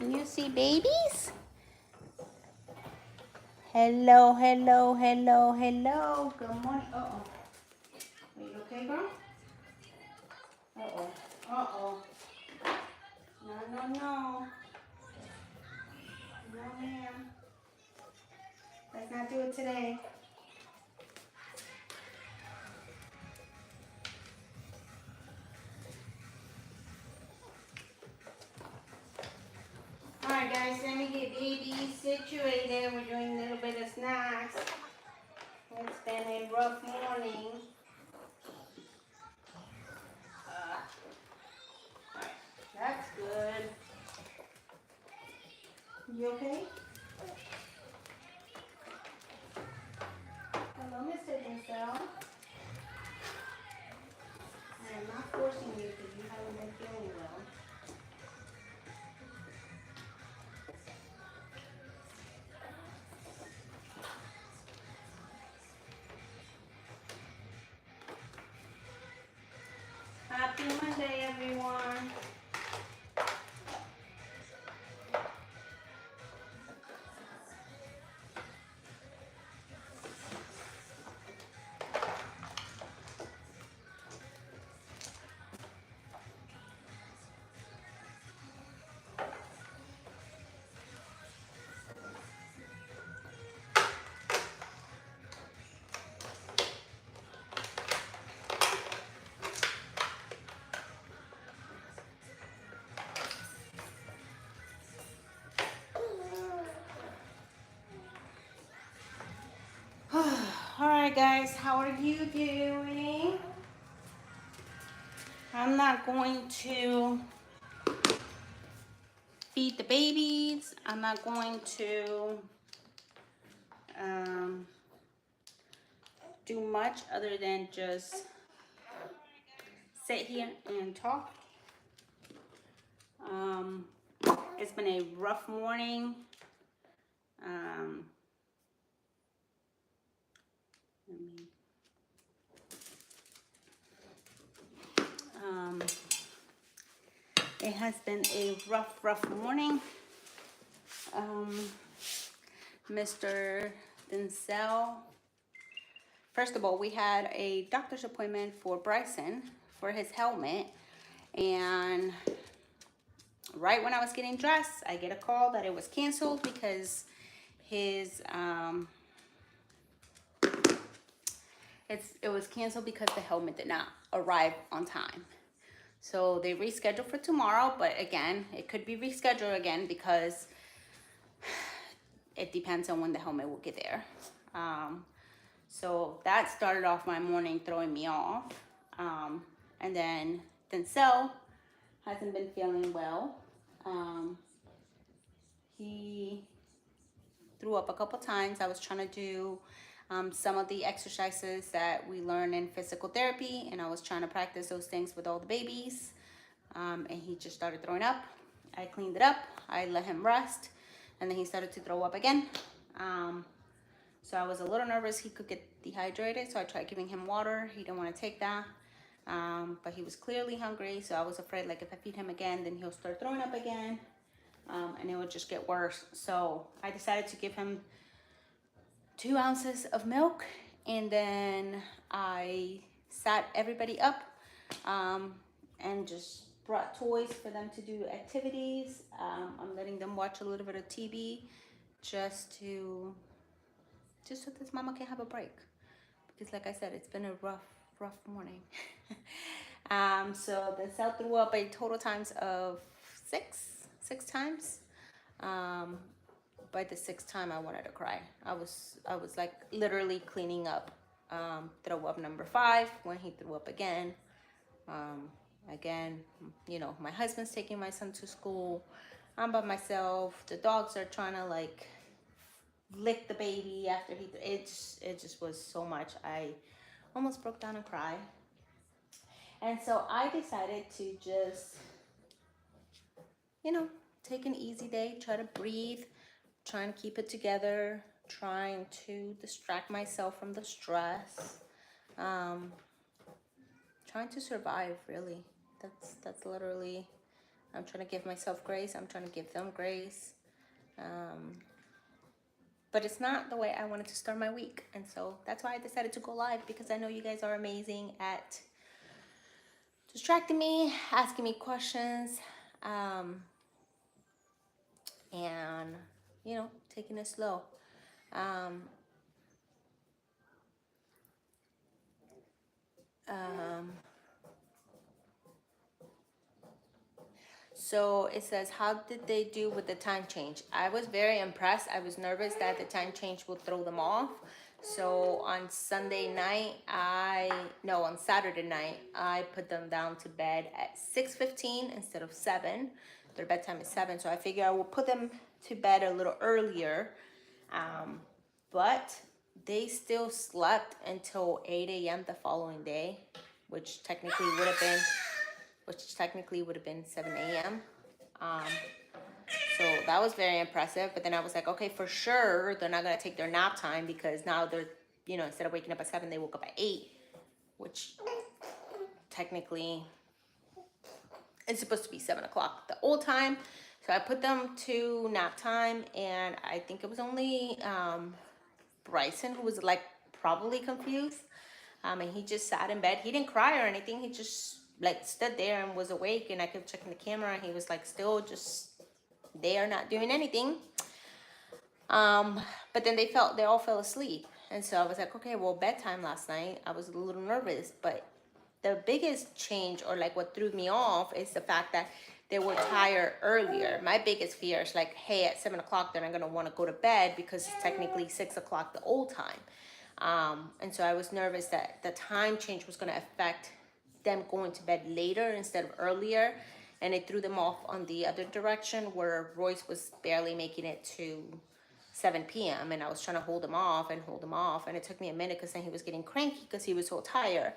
Can you see babies? Hello, hello, hello, hello. Good morning. Uh-oh. Are you okay, girl? Uh-oh. Uh-oh. No, no, no. No, ma'am. Let's not do it today. Alright, guys. Let me get babies situated. We're doing a little bit of snacks. It's been a rough morning. Alright. That's good. You okay? Hello, Mr. Denzel. I'm not forcing you because you haven't been feeling well. Happy Monday, everyone. All right, guys, how are you doing? I'm not going to feed the babies. I'm not going to do much other than just sit here and talk. It's been a rough morning. It has been a rough morning. Mr. Denzel. First of all, we had a doctor's appointment for Bryson for his helmet, and right when I was getting dressed, I get a call that it was canceled because his it was canceled because the helmet did not arrive on time. So they rescheduled for tomorrow, but again, it could be rescheduled again because it depends on when the helmet will get there. So that started off my morning throwing me off. And then Denzel hasn't been feeling well. He threw up a couple times. I was trying to do some of the exercises that we learn in physical therapy, and I was trying to practice those things with all the babies. And he just started throwing up. I cleaned it up. I let him rest, and then he started to throw up again. So I was a little nervous he could get dehydrated, so I tried giving him water. He didn't want to take that, but he was clearly hungry, so I was afraid like if I feed him again, then he'll start throwing up again, and it would just get worse. So I decided to give him 2 ounces of milk, and then I sat everybody up and just brought toys for them to do activities. I'm letting them watch a little bit of TV just so this mama can have a break, because like I said, it's been a rough morning. So the cell threw up a total times of six times. By the 6th time I wanted to cry. I was like literally cleaning up. Throw up number 5 when he threw up again. Again, you know, my husband's taking my son to school. I'm by myself. The dogs are trying to like lick the baby after it just was so much. I almost broke down and cried. And so I decided to just, you know, take an easy day, try to breathe, trying to keep it together, trying to distract myself from the stress, trying to survive, really. That's literally I'm trying to give myself grace. I'm trying to give them grace. But it's not the way I wanted to start my week. And so that's why I decided to go live, because I know you guys are amazing at distracting me, asking me questions, and, you know, taking it slow. Um, um, So it says, how did they do with the time change? I was very impressed. I was nervous that the time change would throw them off. So on Sunday night, no, on Saturday night, I put them down to bed at 6:15 instead of 7. Their bedtime is 7. So I figure I will put them to bed a little earlier. But they still slept until 8 a.m. the following day, which technically would have been 7 a.m. So that was very impressive. But then I was like, okay, for sure, they're not going to take their nap time, because now they're, you know, instead of waking up at 7, they woke up at 8, which technically it's supposed to be 7 o'clock the old time. So I put them to nap time, and I think it was only Bryson who was like probably confused. And he just sat in bed. He didn't cry or anything. He just like stood there and was awake, and I kept checking the camera, and he was like still just there, not doing anything. But then they all fell asleep. And so I was like, okay, well, bedtime last night, I was a little nervous, but the biggest change, or like what threw me off, is the fact that they were tired earlier. My biggest fear is like, hey, at 7 o'clock, they're not going to want to go to bed, because it's technically 6 o'clock the old time. And so I was nervous that the time change was going to affect them going to bed later instead of earlier. And it threw them off on the other direction, where Royce was barely making it to 7 p.m. and I was trying to hold him off. And it took me a minute, because then he was getting cranky because he was so tired.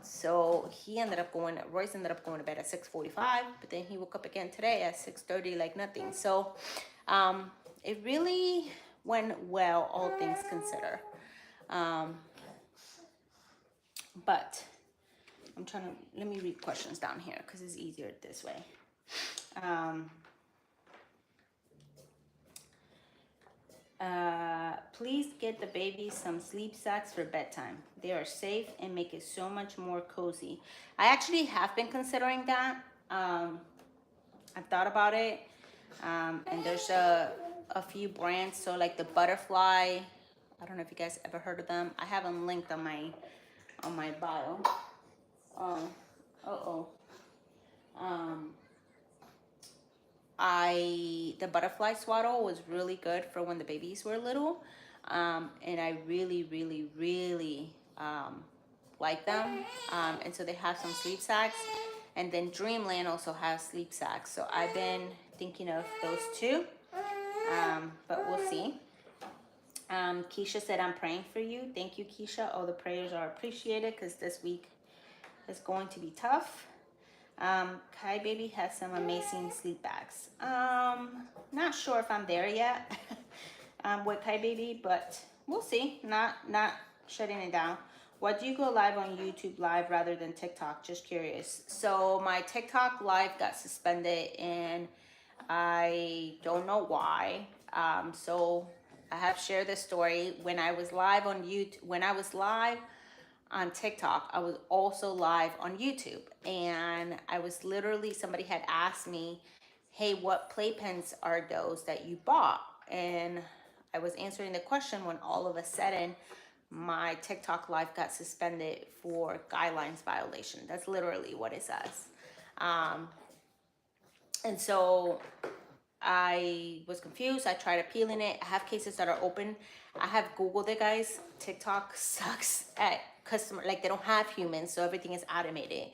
So Royce ended up going to bed at 6:45, but then he woke up again today at 6:30 like nothing. So it really went well, all things considered. But let me read questions down here, because it's easier this way. Please get the baby some sleep sacks for bedtime. They are safe and make it so much more cozy. I actually have been considering that. I've thought about it. And there's a few brands. So like the Butterfly, I don't know if you guys ever heard of them. I have them linked on my bio. The Butterfly swaddle was really good for when the babies were little. And I really like them. And so they have some sleep sacks. And then Dreamland also has sleep sacks. So I've been thinking of those two. But we'll see. Keisha said, I'm praying for you. Thank you, Keisha. All the prayers are appreciated, because this week is going to be tough. Kai Baby has some amazing sleep bags. Not sure if I'm there yet with Kai Baby, but we'll see. Not shutting it down. Why do you go live on YouTube live rather than TikTok? Just curious. So my TikTok live got suspended, and I don't know why. So I have shared this story. When I was live on TikTok, I was also live on YouTube, and I was literally, somebody had asked me, hey, what playpens are those that you bought? And I was answering the question when all of a sudden my TikTok live got suspended for guidelines violation. That's literally what it says. And so I was confused. I tried appealing it. I have cases that are open. I have Googled it, guys. TikTok sucks at customer, like they don't have humans, so everything is automated.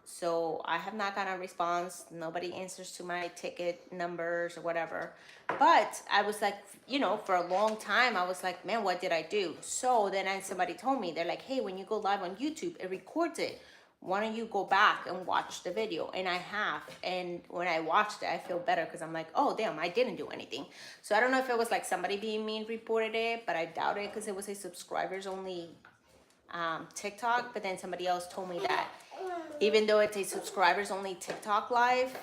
So I have not gotten a response. Nobody answers to my ticket numbers or whatever. But I was like, for a long time, I was like, man, what did I do? So then somebody told me, they're like, hey, when you go live on YouTube, it records it. Why don't you go back and watch the video? And I have. And when I watched it, I feel better, because I'm like, oh, damn, I didn't do anything. So I don't know if it was like somebody being mean reported it, but I doubt it, because it was a subscribers only TikTok. But then somebody else told me that even though it's a subscribers only TikTok live,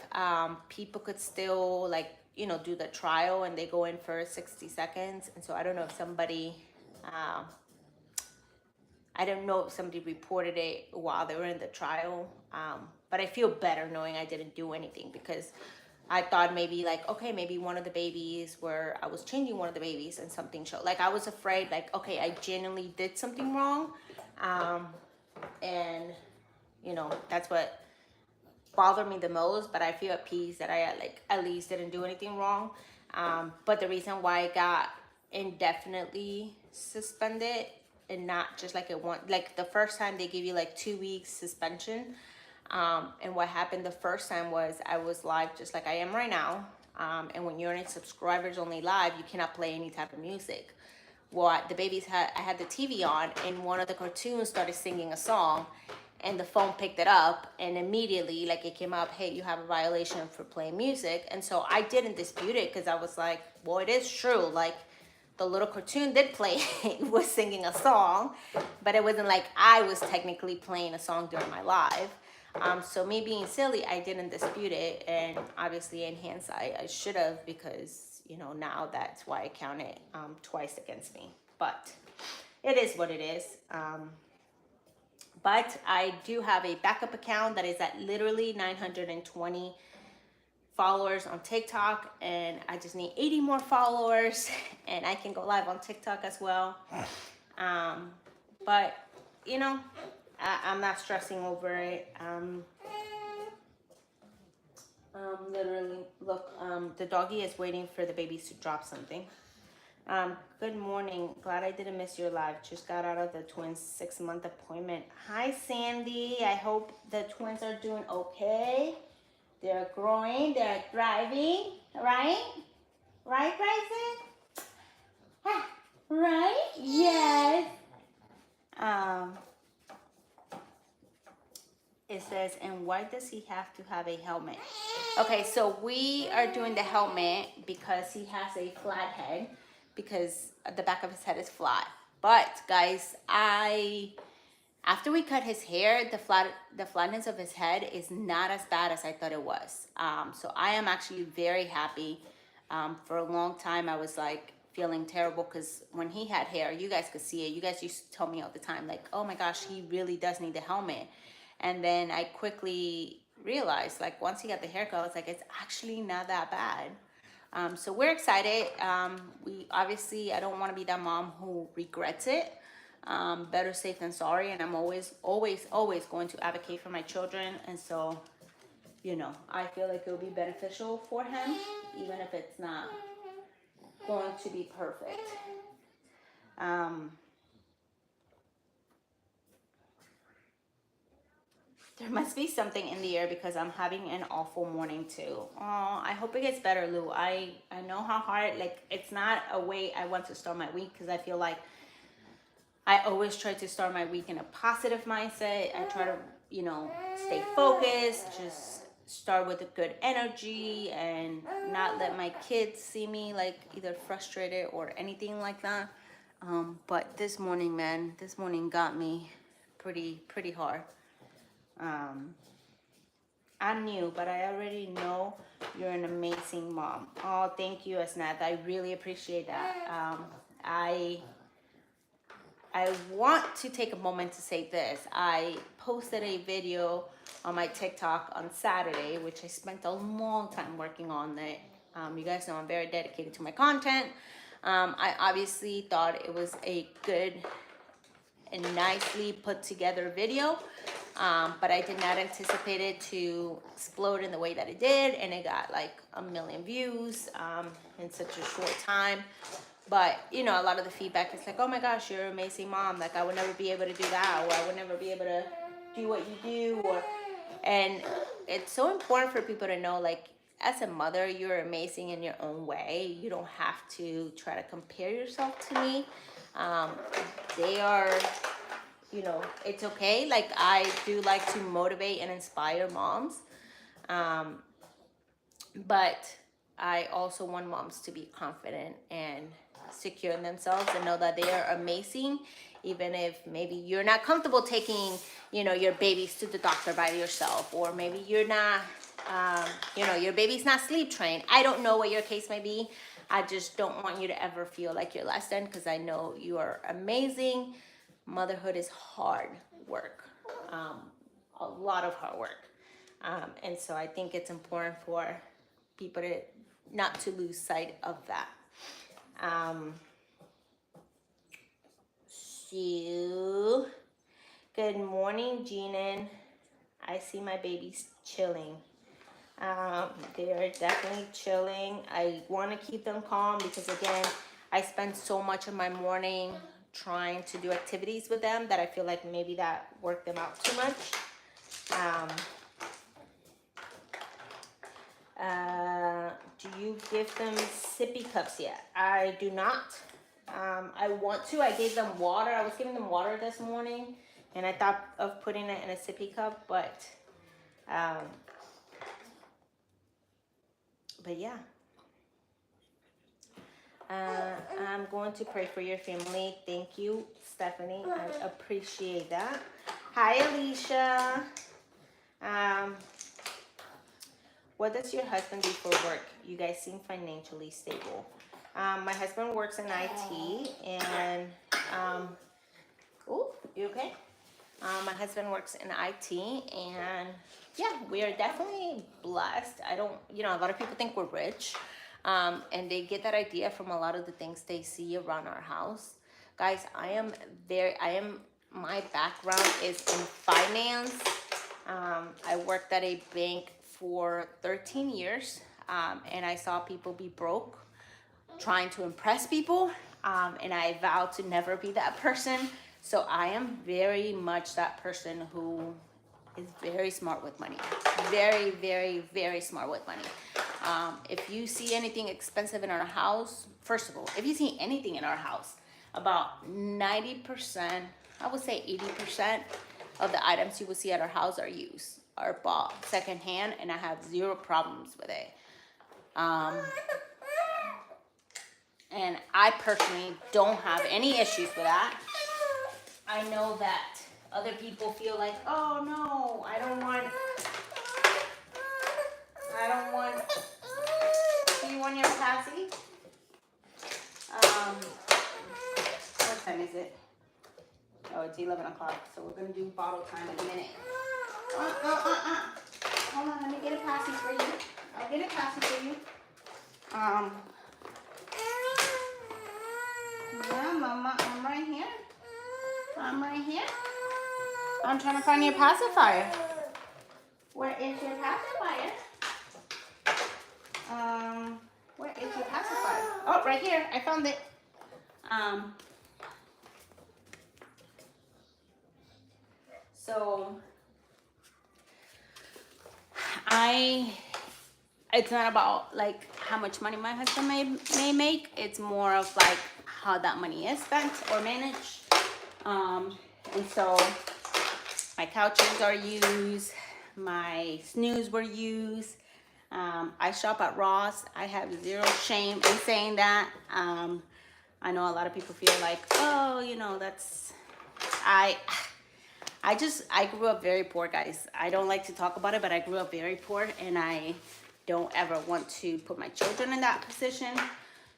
people could still like, do the trial and they go in for 60 seconds. And so I don't know if somebody, um, I don't know if somebody reported it while they were in the trial. But I feel better knowing I didn't do anything, because I thought maybe like, okay, maybe one of the babies where I was changing one of the babies and something showed. Like I was afraid like, okay, I genuinely did something wrong. And that's what bothered me the most, but I feel at peace that I like at least didn't do anything wrong. But the reason why I got indefinitely suspended and not just like like the first time they give you like 2 weeks suspension. And what happened the first time was I was live just like I am right now. And when you're in subscribers only live, you cannot play any type of music. Well, I had the TV on, and one of the cartoons started singing a song, and the phone picked it up, and immediately like it came up, hey, you have a violation for playing music. And so I didn't dispute it, because I was like, well, it is true, like the little cartoon did play was singing a song, but it wasn't like I was technically playing a song during my live. So me being silly, I didn't dispute it, and obviously in hindsight I should have, because now that's why I count it twice against me. But it is what it is. But I do have a backup account that is at literally 920 followers on TikTok, and I just need 80 more followers and I can go live on TikTok as well. But I'm not stressing over it. Literally, look, the doggy is waiting for the babies to drop something. Good morning. Glad I didn't miss your live. Just got out of the twins' 6-month appointment. Hi, Sandy. I hope the twins are doing okay. They're growing. They're thriving. Right? Right, Bryson? Right? Yes. It says, and why does he have to have a helmet? Okay, so we are doing the helmet because he has a flat head, because the back of his head is flat. But guys, after we cut his hair, the flatness of his head is not as bad as I thought it was. So I am actually very happy. For a long time, I was like feeling terrible, because when he had hair, you guys could see it. You guys used to tell me all the time, like, oh my gosh, he really does need a helmet. And then I quickly realized, like, once he got the haircut, I was like, it's actually not that bad. So we're excited. We obviously, I don't want to be that mom who regrets it. Better safe than sorry. And I'm always going to advocate for my children. And so, I feel like it'll be beneficial for him, even if it's not going to be perfect. There must be something in the air, because I'm having an awful morning too. Oh, I hope it gets better, Lou. I know how hard, like, it's not a way I want to start my week, because I feel like I always try to start my week in a positive mindset. I try to, stay focused, just start with a good energy, and not let my kids see me like either frustrated or anything like that. But this morning, man, got me pretty hard. I'm new, but I already know you're an amazing mom. Oh, thank you, Asnath. I really appreciate that. I want to take a moment to say this. I posted a video on my TikTok on Saturday, which I spent a long time working on it. You guys know I'm very dedicated to my content. I obviously thought it was a good and nicely put together video. But I did not anticipate it to explode in the way that it did, and it got like 1 million views in such a short time. But a lot of the feedback is like, oh my gosh, you're an amazing mom, like I would never be able to do that, or I would never be able to do what you do. And it's so important for people to know, like, as a mother, you're amazing in your own way. You don't have to try to compare yourself to me. They are, it's okay. Like, I do like to motivate and inspire moms. But I also want moms to be confident and secure in themselves and know that they are amazing, even if maybe you're not comfortable taking, you know, your babies to the doctor by yourself, or maybe you're not, you know, your baby's not sleep trained. I don't know what your case may be. I just don't want you to ever feel like you're less than, because I know you are amazing. Motherhood is hard work, a lot of hard work. And so I think it's important for people to not to lose sight of that. So, good morning, Jeanin. I see my babies chilling. They are definitely chilling. I want to keep them calm because, again, I spend so much of my morning trying to do activities with them that I feel like maybe that worked them out too much. Do you give them sippy cups yet? I do not. I want to. I gave them water. I was giving them water this morning, and I thought of putting it in a sippy cup, but yeah. I'm going to pray for your family. Thank you, Stephanie. I appreciate that. Hi, Alicia. What does your husband do for work? You guys seem financially stable. My husband works in IT, and oh, you okay? My husband works in IT, and yeah, we are definitely blessed. I don't, you know, a lot of people think we're rich, and they get that idea from a lot of the things they see around our house. Guys, my background is in finance. I worked at a bank for 13 years, and I saw people be broke trying to impress people, and I vowed to never be that person. So I am very much that person who is very smart with money. Very, very, very smart with money. If you see anything expensive in our house, first of all, if you see anything in our house, about 90%, I would say 80% of the items you will see at our house are used, are bought secondhand, and I have zero problems with it. And I personally don't have any issues with that. I know that other people feel like, oh no, I don't want, do you want your passy? What time is it? Oh, it's 11 o'clock, so we're gonna do bottle time in a minute. Hold on, let me get a passy for you. I'll get a passy for you. Yeah, Mama, I'm right here. I'm right here. I'm trying to find your pacifier. Where is your pacifier? Where is your pacifier? Oh, right here. I found it. So it's not about like how much money my husband may make. It's more of like how that money is spent or managed. And so my couches are used, my snooze were used. I shop at Ross. I have zero shame in saying that. I know a lot of people feel like, oh, you know, that's, I grew up very poor, guys. I don't like to talk about it, but I grew up very poor, and I don't ever want to put my children in that position.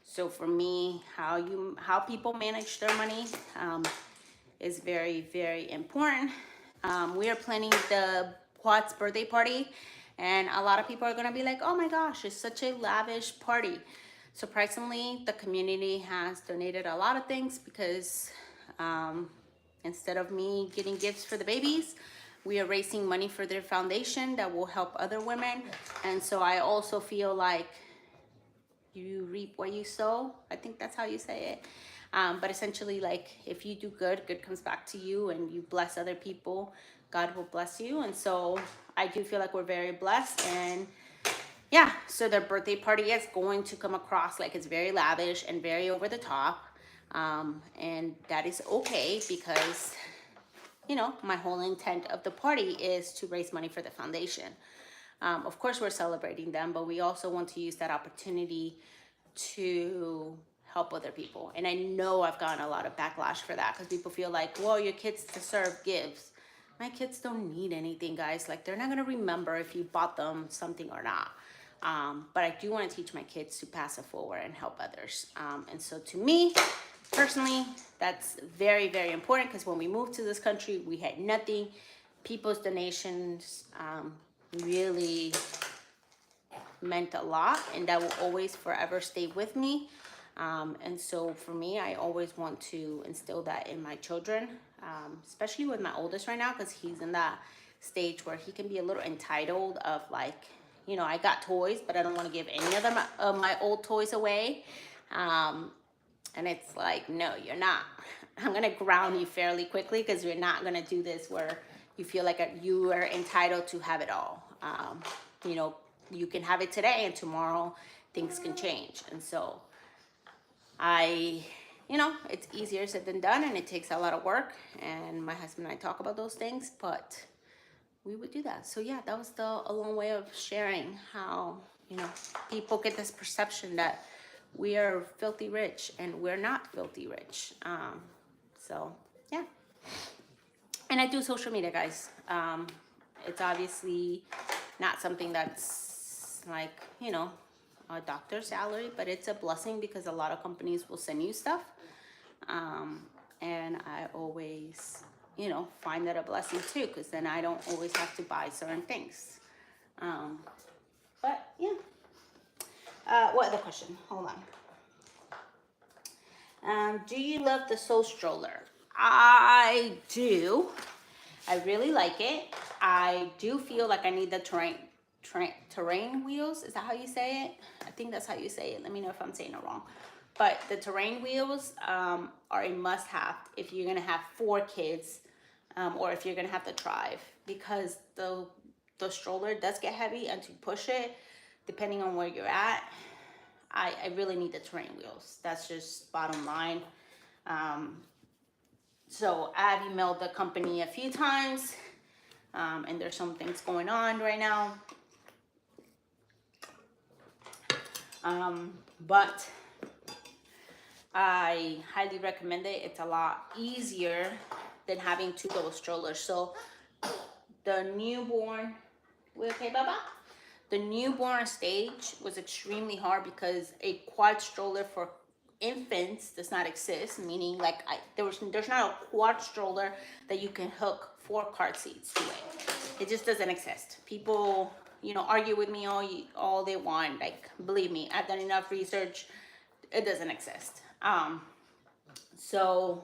So for me, how people manage their money is very, very important. We are planning the Quad's birthday party, and a lot of people are gonna be like, oh my gosh, it's such a lavish party. Surprisingly, the community has donated a lot of things because instead of me getting gifts for the babies, we are raising money for their foundation that will help other women. And so I also feel like you reap what you sow. I think that's how you say it. But essentially, like, if you do good, good comes back to you, and you bless other people, God will bless you. And so I do feel like we're very blessed. And yeah, so their birthday party is going to come across like it's very lavish and very over the top. And that is okay because, you know, my whole intent of the party is to raise money for the foundation. Of course, we're celebrating them, but we also want to use that opportunity to help other people. And I know I've gotten a lot of backlash for that because people feel like, well, your kids deserve gifts. My kids don't need anything, guys. Like, they're not going to remember if you bought them something or not. But I do want to teach my kids to pass it forward and help others. And so to me, personally, that's very, very important because when we moved to this country, we had nothing. People's donations really meant a lot, and that will always forever stay with me. And so for me, I always want to instill that in my children, especially with my oldest right now, because he's in that stage where he can be a little entitled of like, you know, I got toys, but I don't want to give any of my old toys away. And it's like, no, you're not. I'm going to ground you fairly quickly because you're not going to do this where you feel like you are entitled to have it all. You know, you can have it today and tomorrow things can change. And so you know, it's easier said than done and it takes a lot of work. And my husband and I talk about those things, but we would do that. So yeah, that was a long way of sharing how, you know, people get this perception that we are filthy rich and we're not filthy rich. So yeah. And I do social media, guys. It's obviously not something that's like, you know, a doctor's salary, but it's a blessing because a lot of companies will send you stuff. And I always, you know, find that a blessing too, because then I don't always have to buy certain things. But yeah. What other question? Hold on. Do you love the Soul Stroller? I do. I really like it. I do feel like I need the terrain wheels. Is that how you say it? I think that's how you say it. Let me know if I'm saying it wrong. But the terrain wheels are a must-have if you're gonna have 4 kids, or if you're gonna have the drive, because the stroller does get heavy, and to push it, depending on where you're at, I really need the terrain wheels. That's just bottom line. So I've emailed the company a few times, and there's some things going on right now. But I highly recommend it. It's a lot easier than having 2 little strollers. So the newborn, we okay, Baba? The newborn stage was extremely hard because a quad stroller for infants does not exist, meaning like there's not a quad stroller that you can hook 4 car seats to it. It just doesn't exist. People, you know, argue with me all they want. Like, believe me, I've done enough research. It doesn't exist. So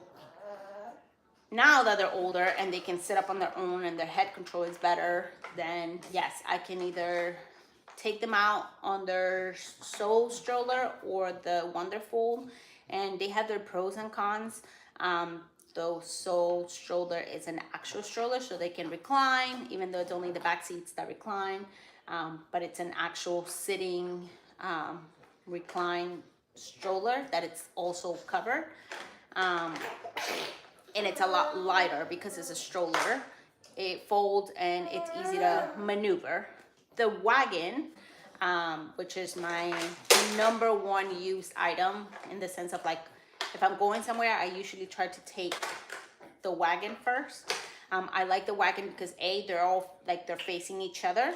now that they're older and they can sit up on their own and their head control is better, then yes, I can either take them out on their Soul Stroller or the Wonderful, and they have their pros and cons. The Soul Stroller is an actual stroller, so they can recline, even though it's only the back seats that recline, but it's an actual sitting recline stroller that it's also covered. And it's a lot lighter because it's a stroller. It folds and it's easy to maneuver. The wagon, which is my #1 used item, in the sense of like, if I'm going somewhere, I usually try to take the wagon first. I like the wagon because they're all like they're facing each other.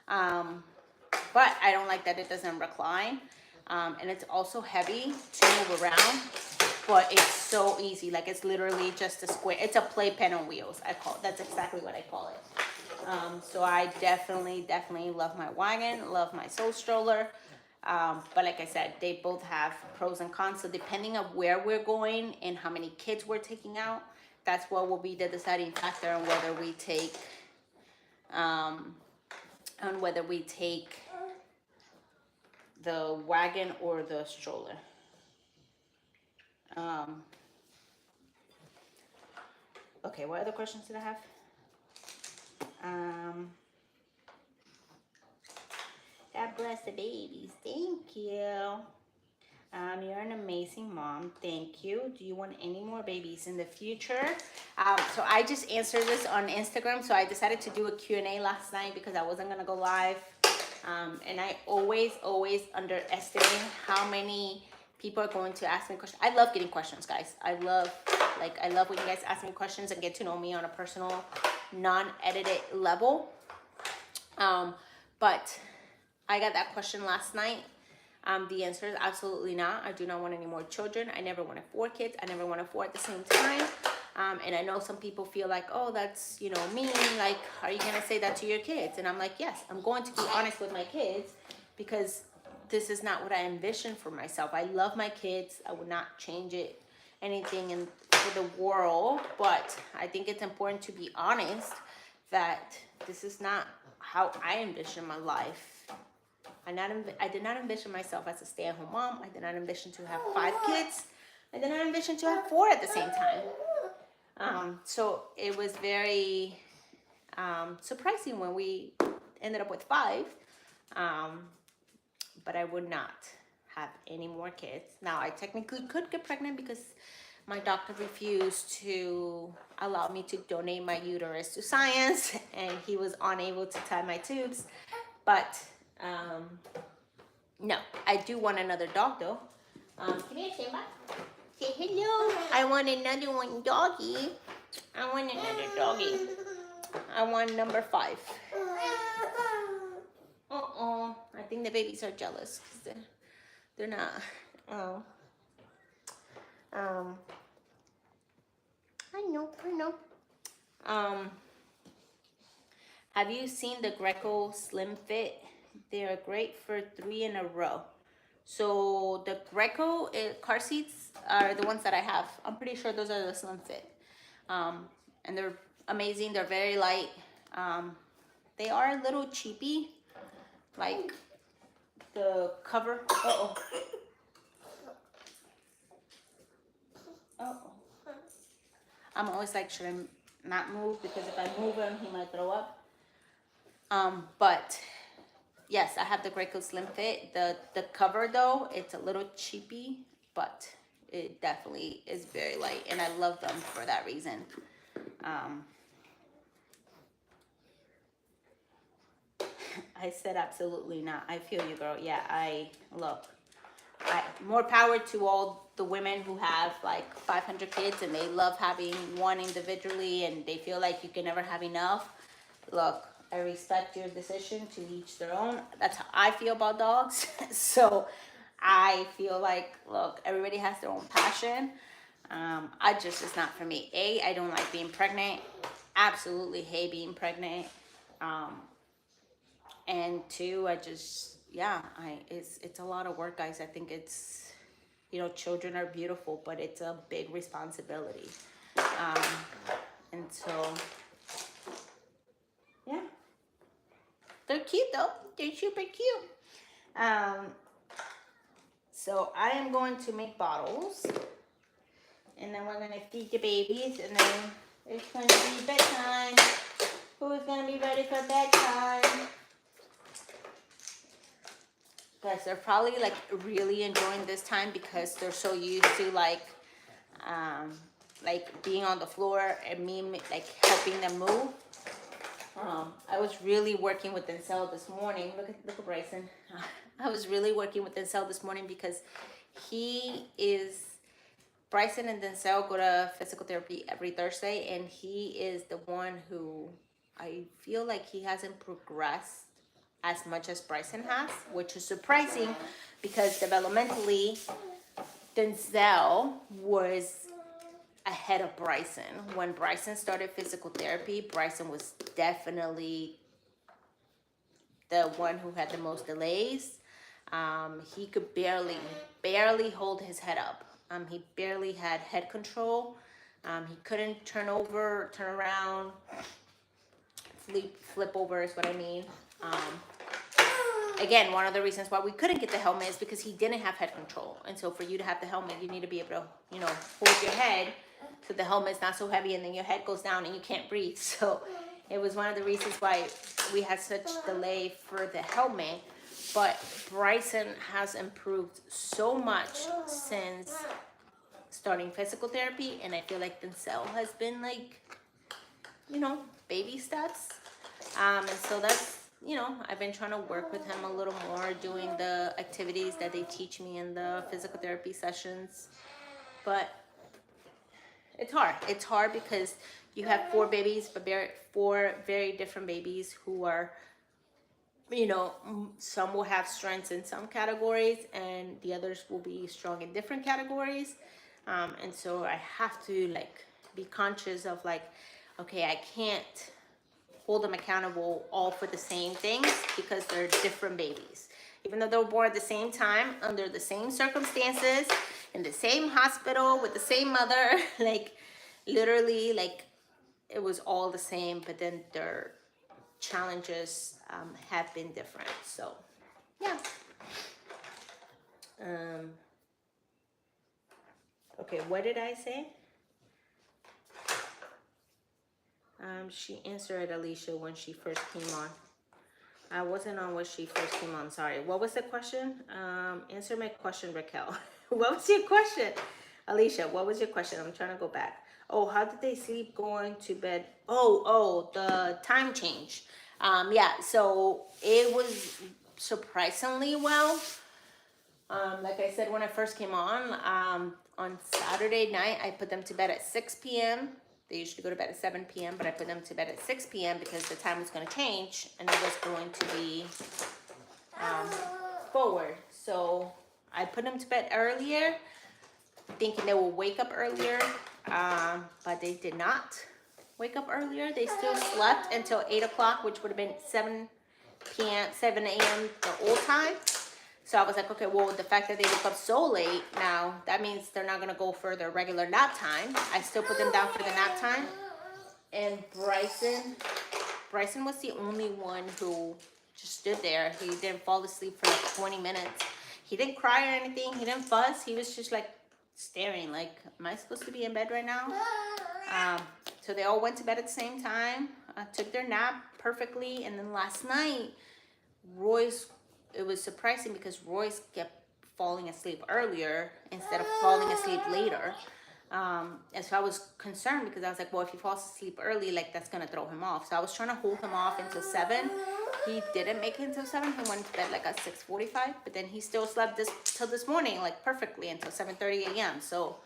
But I don't like that it doesn't recline. And it's also heavy to move around, but it's so easy. Like, it's literally just a square. It's a playpen on wheels. That's exactly what I call it. So I definitely love my wagon, love my Soul Stroller. But like I said, they both have pros and cons. So depending on where we're going and how many kids we're taking out, that's what will be the deciding factor on whether we take, the wagon or the stroller. Okay, what other questions did I have? God bless the babies. Thank you. You're an amazing mom. Thank you. Do you want any more babies in the future? So I just answered this on Instagram. So I decided to do a Q&A last night because I wasn't going to go live. And I always underestimate how many people are going to ask me questions. I love getting questions, guys. I love when you guys ask me questions and get to know me on a personal, non-edited level. But I got that question last night. The answer is absolutely not. I do not want any more children. I never wanted 4 kids. I never wanted 4 at the same time. And I know some people feel like, oh, that's, you know, mean. Like, are you going to say that to your kids? And I'm like, yes, I'm going to be honest with my kids, because this is not what I envisioned for myself. I love my kids. I would not change it, anything for the world. But I think it's important to be honest that this is not how I envision my life. I did not envision myself as a stay-at-home mom. I did not envision to have 5 kids. I did not envision to have 4 at the same time. So it was very surprising when we ended up with 5. But I would not have any more kids. Now, I technically could get pregnant because my doctor refused to allow me to donate my uterus to science, and he was unable to tie my tubes. But no, I do want another dog though. Come here, Simba. Say hello. I want another one, doggy. I want another doggy. I want number 5. I think the babies are jealous because they're not. I know. Have you seen the Greco Slim Fit? They are great for 3 in a row. So the Greco car seats are the ones that I have. I'm pretty sure those are the Slim Fit. And they're amazing. They're very light. They are a little cheapy. Like the cover. I'm always like, should I not move? Because if I move him, he might throw up. But yes, I have the Greco Slim Fit. The cover though, it's a little cheapy, but it definitely is very light, and I love them for that reason. I said absolutely not. I feel you, girl. Yeah, more power to all the women who have like 500 kids and they love having one individually and they feel like you can never have enough. Look, I respect your decision, to each their own. That's how I feel about dogs. So I feel like, look, everybody has their own passion. It's not for me. I don't like being pregnant. Absolutely hate being pregnant. And 2, it's a lot of work, guys. I think it's, children are beautiful, but it's a big responsibility. And so, yeah. They're cute though. They're super cute. So I am going to make bottles. And then we're going to feed the babies. And then it's going to be bedtime. Who's going to be ready for bedtime? Guys, they're probably like really enjoying this time because they're so used to like being on the floor and me like helping them move. I was really working with Denzel this morning. Look at Bryson. I was really working with Denzel this morning because Bryson and Denzel go to physical therapy every Thursday, and he is the one who I feel like he hasn't progressed as much as Bryson has, which is surprising because developmentally, Denzel was ahead of Bryson. When Bryson started physical therapy, Bryson was definitely the one who had the most delays. He could barely hold his head up. He barely had head control. He couldn't turn around, flip over is what I mean. Again, one of the reasons why we couldn't get the helmet is because he didn't have head control. And so for you to have the helmet, you need to be able to, hold your head so the helmet's not so heavy and then your head goes down and you can't breathe. So it was one of the reasons why we had such delay for the helmet. But Bryson has improved so much since starting physical therapy. And I feel like Denzel has been like, baby steps. And so you know, I've been trying to work with him a little more, doing the activities that they teach me in the physical therapy sessions. But it's hard. It's hard because you have four babies, but four very different babies who are, you know, some will have strengths in some categories and the others will be strong in different categories. And so I have to like be conscious of like, okay, I can't hold them accountable all for the same things because they're different babies. Even though they were born at the same time, under the same circumstances, in the same hospital, with the same mother, like literally like it was all the same, but then their challenges have been different. So yeah. Okay, what did I say? She answered Alicia when she first came on. I wasn't on when she first came on. Sorry. What was the question? Answer my question, Raquel. What was your question? Alicia, what was your question? I'm trying to go back. Oh, how did they sleep going to bed? Oh, the time change. Yeah, so it was surprisingly well. Like I said, when I first came on Saturday night, I put them to bed at 6 p.m. They usually go to bed at 7 p.m., but I put them to bed at 6 p.m. because the time was going to change and it was going to be forward. So I put them to bed earlier, thinking they will wake up earlier, but they did not wake up earlier. They still slept until 8 o'clock, which would have been 7 a.m. the old time. So I was like, okay, well, the fact that they woke up so late now, that means they're not going to go for their regular nap time. I still put them down for the nap time. And Bryson was the only one who just stood there. He didn't fall asleep for like 20 minutes. He didn't cry or anything. He didn't fuss. He was just like staring like, am I supposed to be in bed right now? So they all went to bed at the same time, took their nap perfectly. And then last night, it was surprising because Royce kept falling asleep earlier instead of falling asleep later. And so I was concerned because I was like, well, if he falls asleep early, like that's going to throw him off. So I was trying to hold him off until 7. He didn't make it until 7. He went to bed like at 6:45, but then he still slept till this morning, like perfectly until 7:30 a.m. So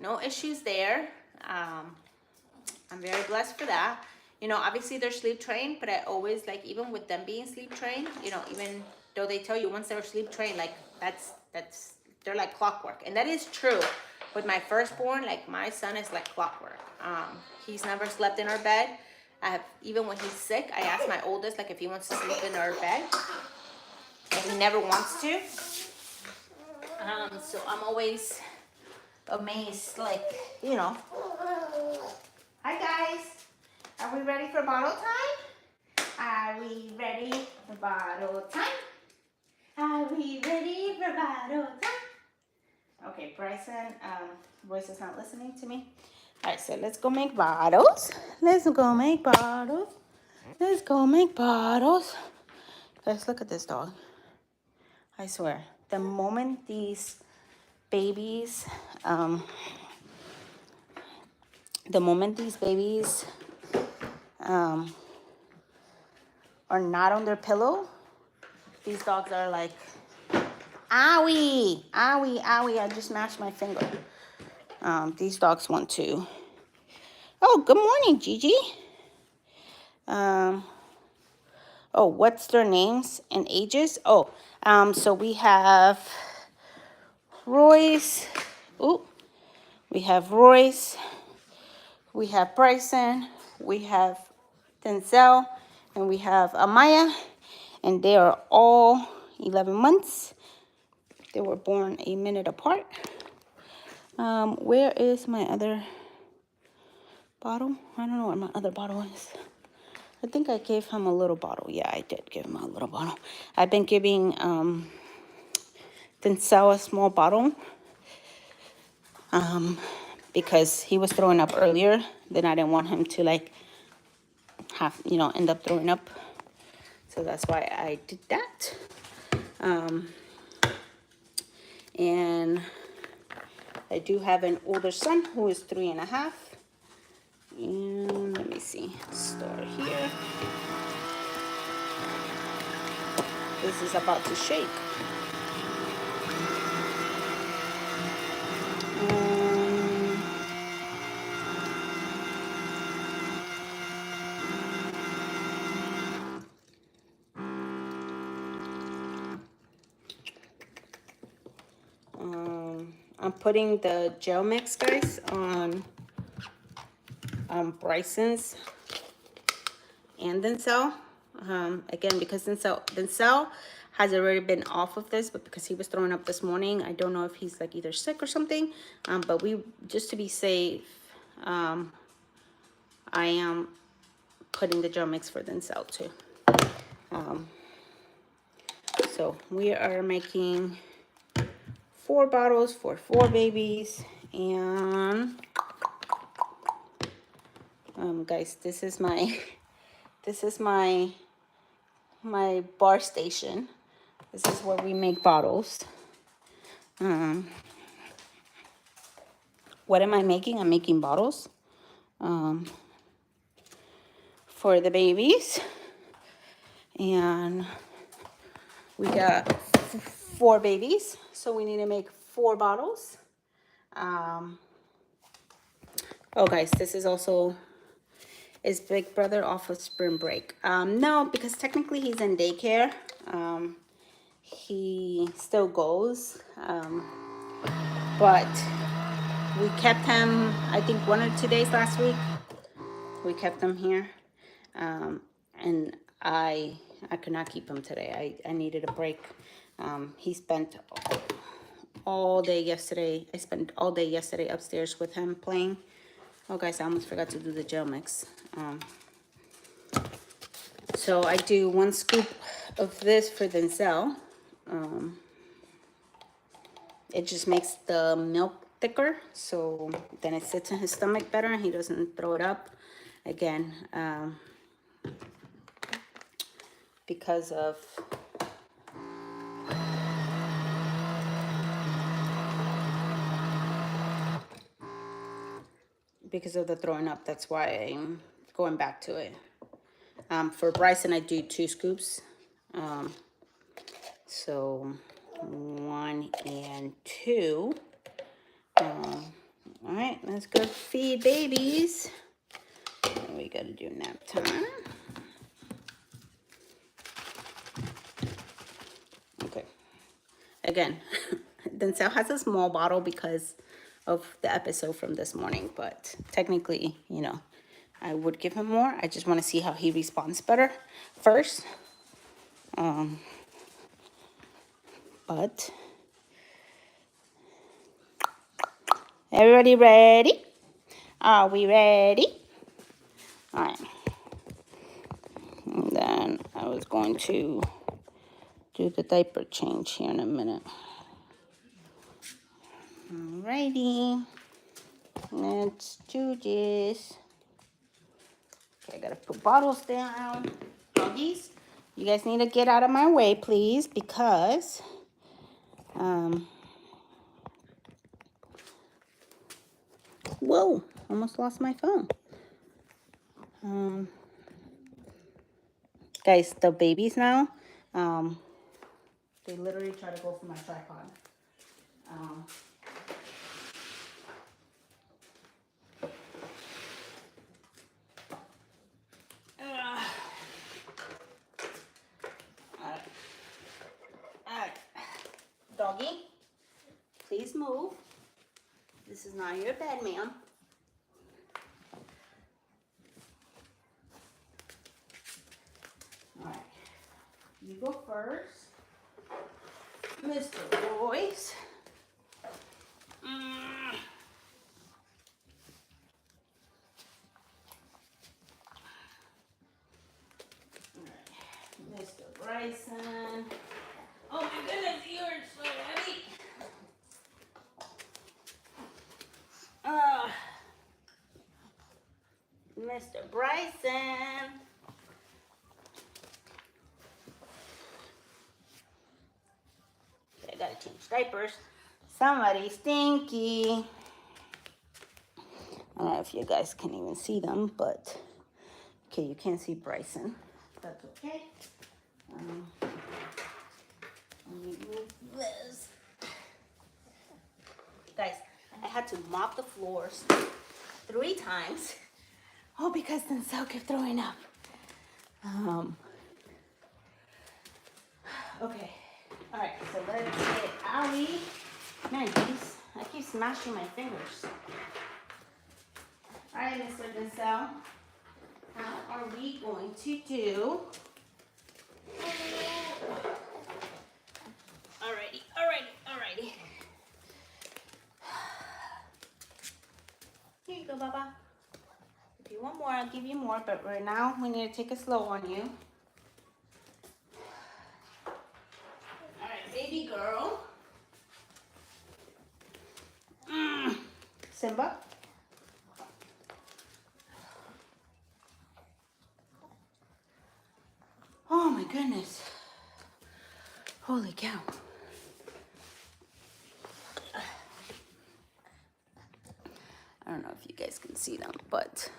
no issues there. I'm very blessed for that. You know, obviously they're sleep trained, but I always like, even with them being sleep trained, you know, even though they tell you once they're sleep trained, like that's they're like clockwork. And that is true. With my firstborn, like my son is like clockwork. He's never slept in our bed. Even when he's sick, I ask my oldest like if he wants to sleep in our bed, and he never wants to. So I'm always amazed, like, you know. Hi guys, are we ready for bottle time? Are we ready for bottle time? Are we ready for bottle time? Okay, Bryson, Royce is not listening to me. All right, so let's go make bottles. Let's go make bottles. Let's go make bottles. Guys, look at this dog. I swear, the moment these babies, are not on their pillow, these dogs are like, owie, owie, owie, I just smashed my finger. These dogs want to. Oh, good morning, Gigi. Oh, what's their names and ages? Oh, so we have Royce. Ooh, we have Royce. We have Bryson. We have Denzel. And we have Amaya. And they are all 11 months. They were born a minute apart. Where is my other bottle? I don't know where my other bottle is. I think I gave him a little bottle. Yeah, I did give him a little bottle. I've been giving Denzel a small bottle because he was throwing up earlier. Then I didn't want him to like have, you know, end up throwing up. So that's why I did that. And I do have an older son who is 3.5. And let me see, start here. This is about to shake. I'm putting the gel mix, guys, on Bryson's and Denzel. Again, because Denzel has already been off of this, but because he was throwing up this morning, I don't know if he's like either sick or something. But just to be safe, I am putting the gel mix for Denzel too. So we are making 4 bottles for 4 babies, and guys, this is my bar station. This is where we make bottles. What am I making? I'm making bottles for the babies, and we got 4 babies, so we need to make 4 bottles. Oh guys, this is also, is Big Brother off of spring break? No, because technically he's in daycare. He still goes, but we kept him, I think 1 or 2 days last week. We kept him here, and I could not keep him today. I needed a break. He spent all day yesterday. I spent all day yesterday upstairs with him playing. Oh guys, I almost forgot to do the gel mix. So I do 1 scoop of this for Denzel. It just makes the milk thicker, so then it sits in his stomach better and he doesn't throw it up. Again, because of the throwing up, that's why I'm going back to it. For Bryson, I do 2 scoops. So 1 and 2. All right, let's go feed babies. We gotta do nap time. Okay. Again, Denzel has a small bottle because of the episode from this morning, but technically, you know, I would give him more. I just want to see how he responds better first. But everybody ready? Are we ready? All right. And then I was going to do the diaper change here in a minute. Alrighty. Let's do this. Okay, I gotta put bottles down. Doggies, you guys need to get out of my way, please, because whoa, almost lost my phone. Guys, the babies now, they literally try to go for my tripod. Alright, doggy, please move. This is not your bed, ma'am. Alright, you go first, Mr. Boyce. Mr. Bryson. Oh my goodness, you're so heavy. Mr. Bryson. Okay, I gotta change diapers. Somebody stinky. I don't know if you guys can even see them, but okay, you can't see Bryson. That's okay. had to mop the floors 3 times. Oh, because Denzel kept throwing up. Okay. All right, so let's get Allie. Man, I keep smashing my fingers. All right, Mr. Denzel. How are we going to do? Alrighty. Here you go, Baba. If you want more, I'll give you more, but right now we need to take it slow on you. Alright, baby girl. Simba. Oh my goodness. Holy cow. I don't know if you guys can see them, but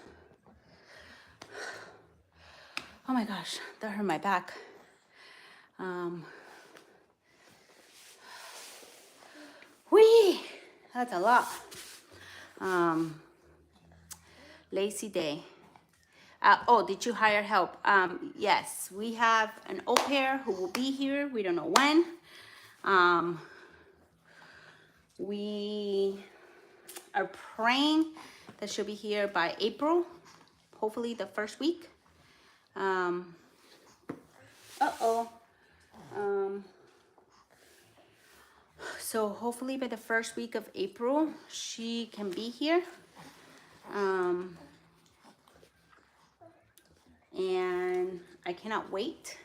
oh my gosh, that hurt my back. Whee! That's a lot. Lazy day. Oh, did you hire help? Yes, we have an au pair who will be here. We don't know when. We are praying that she'll be here by April, hopefully the first week. So hopefully by the first week of April, she can be here. And I cannot wait.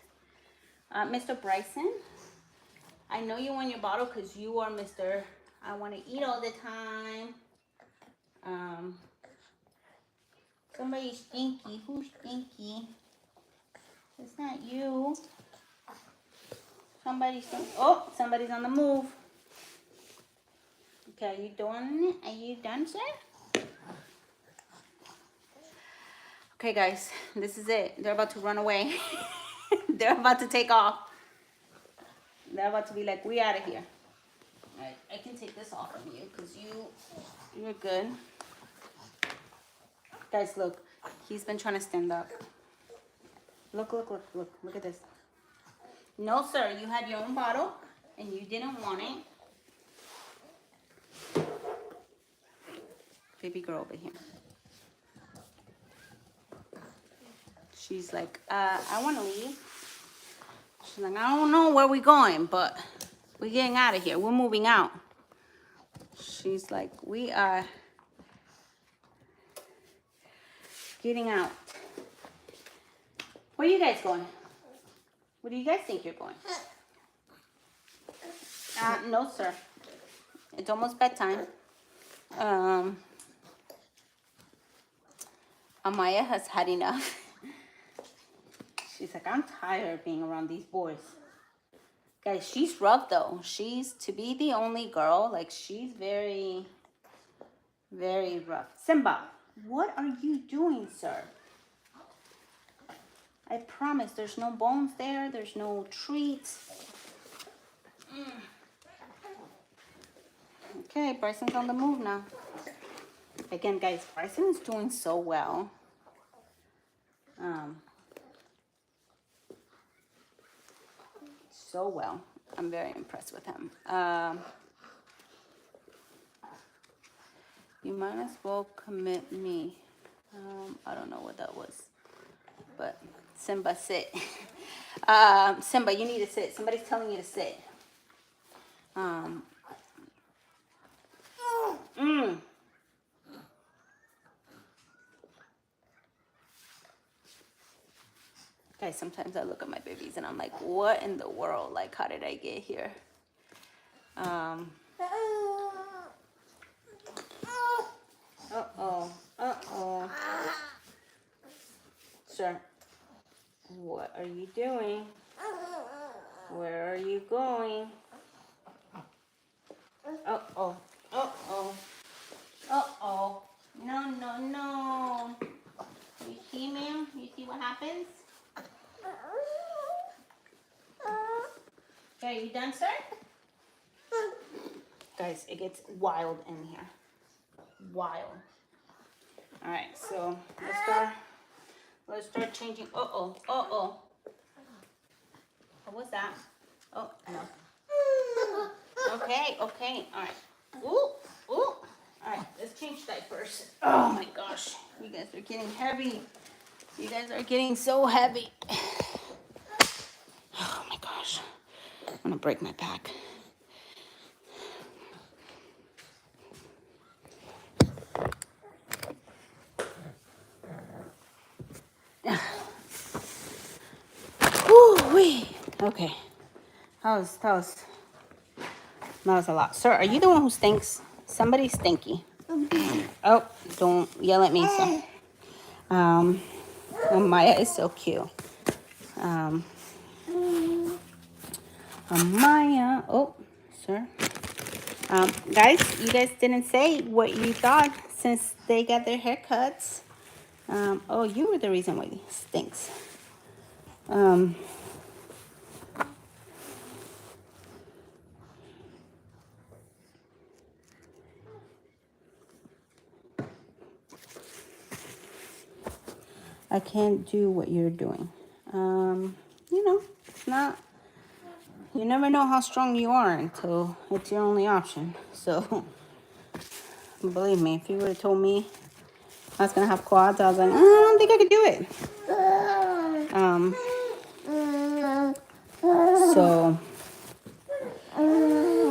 Mr. Bryson, I know you want your bottle because you are Mr. I want to eat all the time. Somebody's stinky. Who's stinky? It's not you. Somebody's on the move. Okay, are you doing it? Are you done, sir? Okay, guys, this is it. They're about to run away. They're about to take off. They're about to be like, we out of here. All right, I can take this off from you because you're good. Guys, look. He's been trying to stand up. Look at this. No, sir, you had your own bottle and you didn't want it. Baby girl over here. She's like, I want to leave. She's like, I don't know where we're going, but we're getting out of here. We're moving out. She's like, we are getting out. Where are you guys going? Where do you guys think you're going? No, sir. It's almost bedtime. Amaya has had enough. She's like, I'm tired of being around these boys. Guys, she's rough though. She's, to be the only girl, like she's very, very rough. Simba, what are you doing, sir? I promise there's no bones there. There's no treats. Okay, Bryson's on the move now. Again, guys, Bryson is doing so well. So well. I'm very impressed with him. You might as well commit me. I don't know what that was. But Simba, sit. Simba, you need to sit. Somebody's telling you to sit. Guys, sometimes I look at my babies and I'm like, what in the world? Like, how did I get here? Sir, what are you doing? Where are you going? No. You see, ma'am? You see what happens? Okay, are you done, sir? Guys, it gets wild in here. wild. All right, so let's start changing. What was that? Oh, no. Okay, all right. Ooh. All right, let's change diapers. Oh my gosh, you guys are getting heavy. You guys are getting so heavy. Oh my gosh, I'm gonna break my back. Woo-wee. Okay, that was a lot. Sir, are you the one who stinks? Somebody's stinky. Oh, don't yell at me, sir. Oh, Maya is so cute. Um, Maya. Oh, sir. Guys, you guys didn't say what you thought since they got their haircuts. Oh, you were the reason why it stinks. I can't do what you're doing. You know, it's not, you never know how strong you are until it's your only option. So, believe me, if you would have told me I was going to have quads, I was like, I don't think I could do it. So,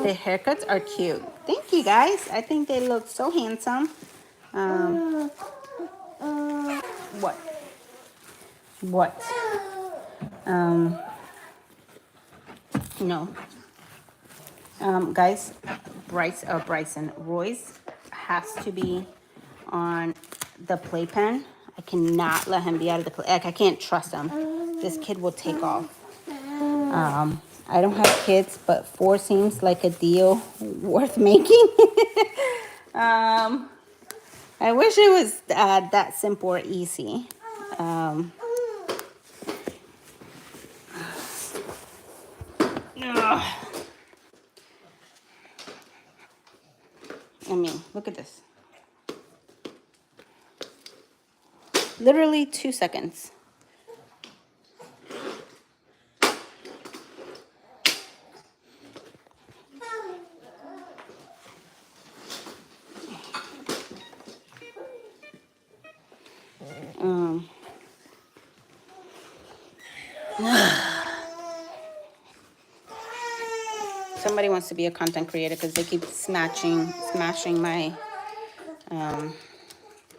the haircuts are cute. Thank you, guys. I think they look so handsome. What? What? No. Guys, Bryson, Royce has to be on the playpen. I cannot let him be out of the play. Like, I can't trust him. This kid will take off. I don't have kids, but 4 seems like a deal worth making. I wish it was that simple or easy. I mean, look at this. Literally 2 seconds. Somebody wants to be a content creator because they keep smashing my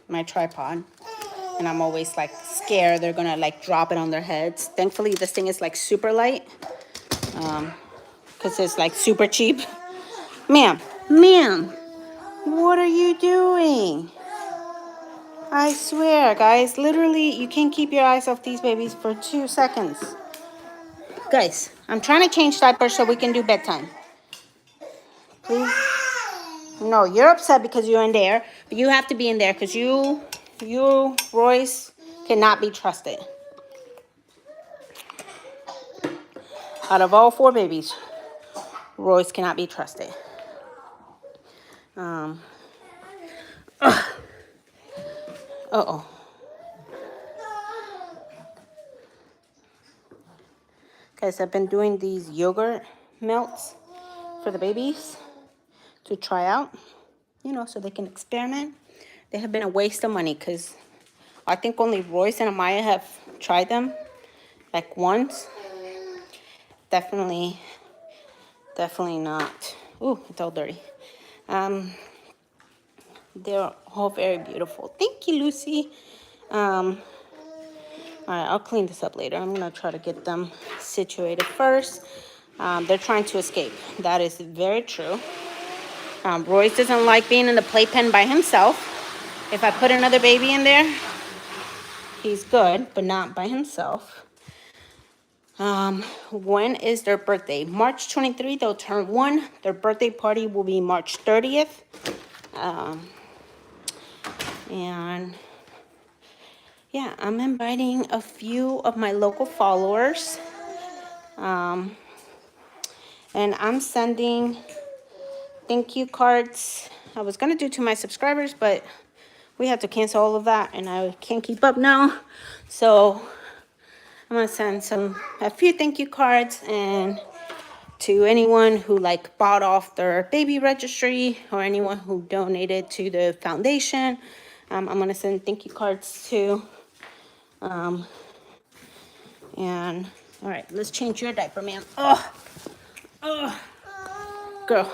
my tripod, and I'm always like scared they're gonna like drop it on their heads. Thankfully, this thing is like super light because it's like super cheap. Ma'am, what are you doing? I swear, guys, literally, you can't keep your eyes off these babies for 2 seconds. Guys, I'm trying to change diapers so we can do bedtime. Please? No, you're upset because you're in there, but you have to be in there because you, Royce, cannot be trusted. Out of all 4 babies, Royce cannot be trusted. Uh-oh. Guys, I've been doing these yogurt melts for the babies to try out, you know, so they can experiment. They have been a waste of money because I think only Royce and Amaya have tried them like once. Definitely not. Ooh, it's all dirty. They're all very beautiful. Thank you, Lucy. All right, I'll clean this up later. I'm gonna try to get them situated first. They're trying to escape. That is very true. Royce doesn't like being in the playpen by himself. If I put another baby in there, he's good, but not by himself. When is their birthday? March 23, they'll turn 1. Their birthday party will be March 30th. And yeah, I'm inviting a few of my local followers. And I'm sending thank you cards I was gonna do to my subscribers, but we have to cancel all of that, and I can't keep up now. So I'm gonna send a few thank you cards, and to anyone who like bought off their baby registry or anyone who donated to the foundation. I'm gonna send thank you cards to. And all right, let's change your diaper, man. Oh, girl.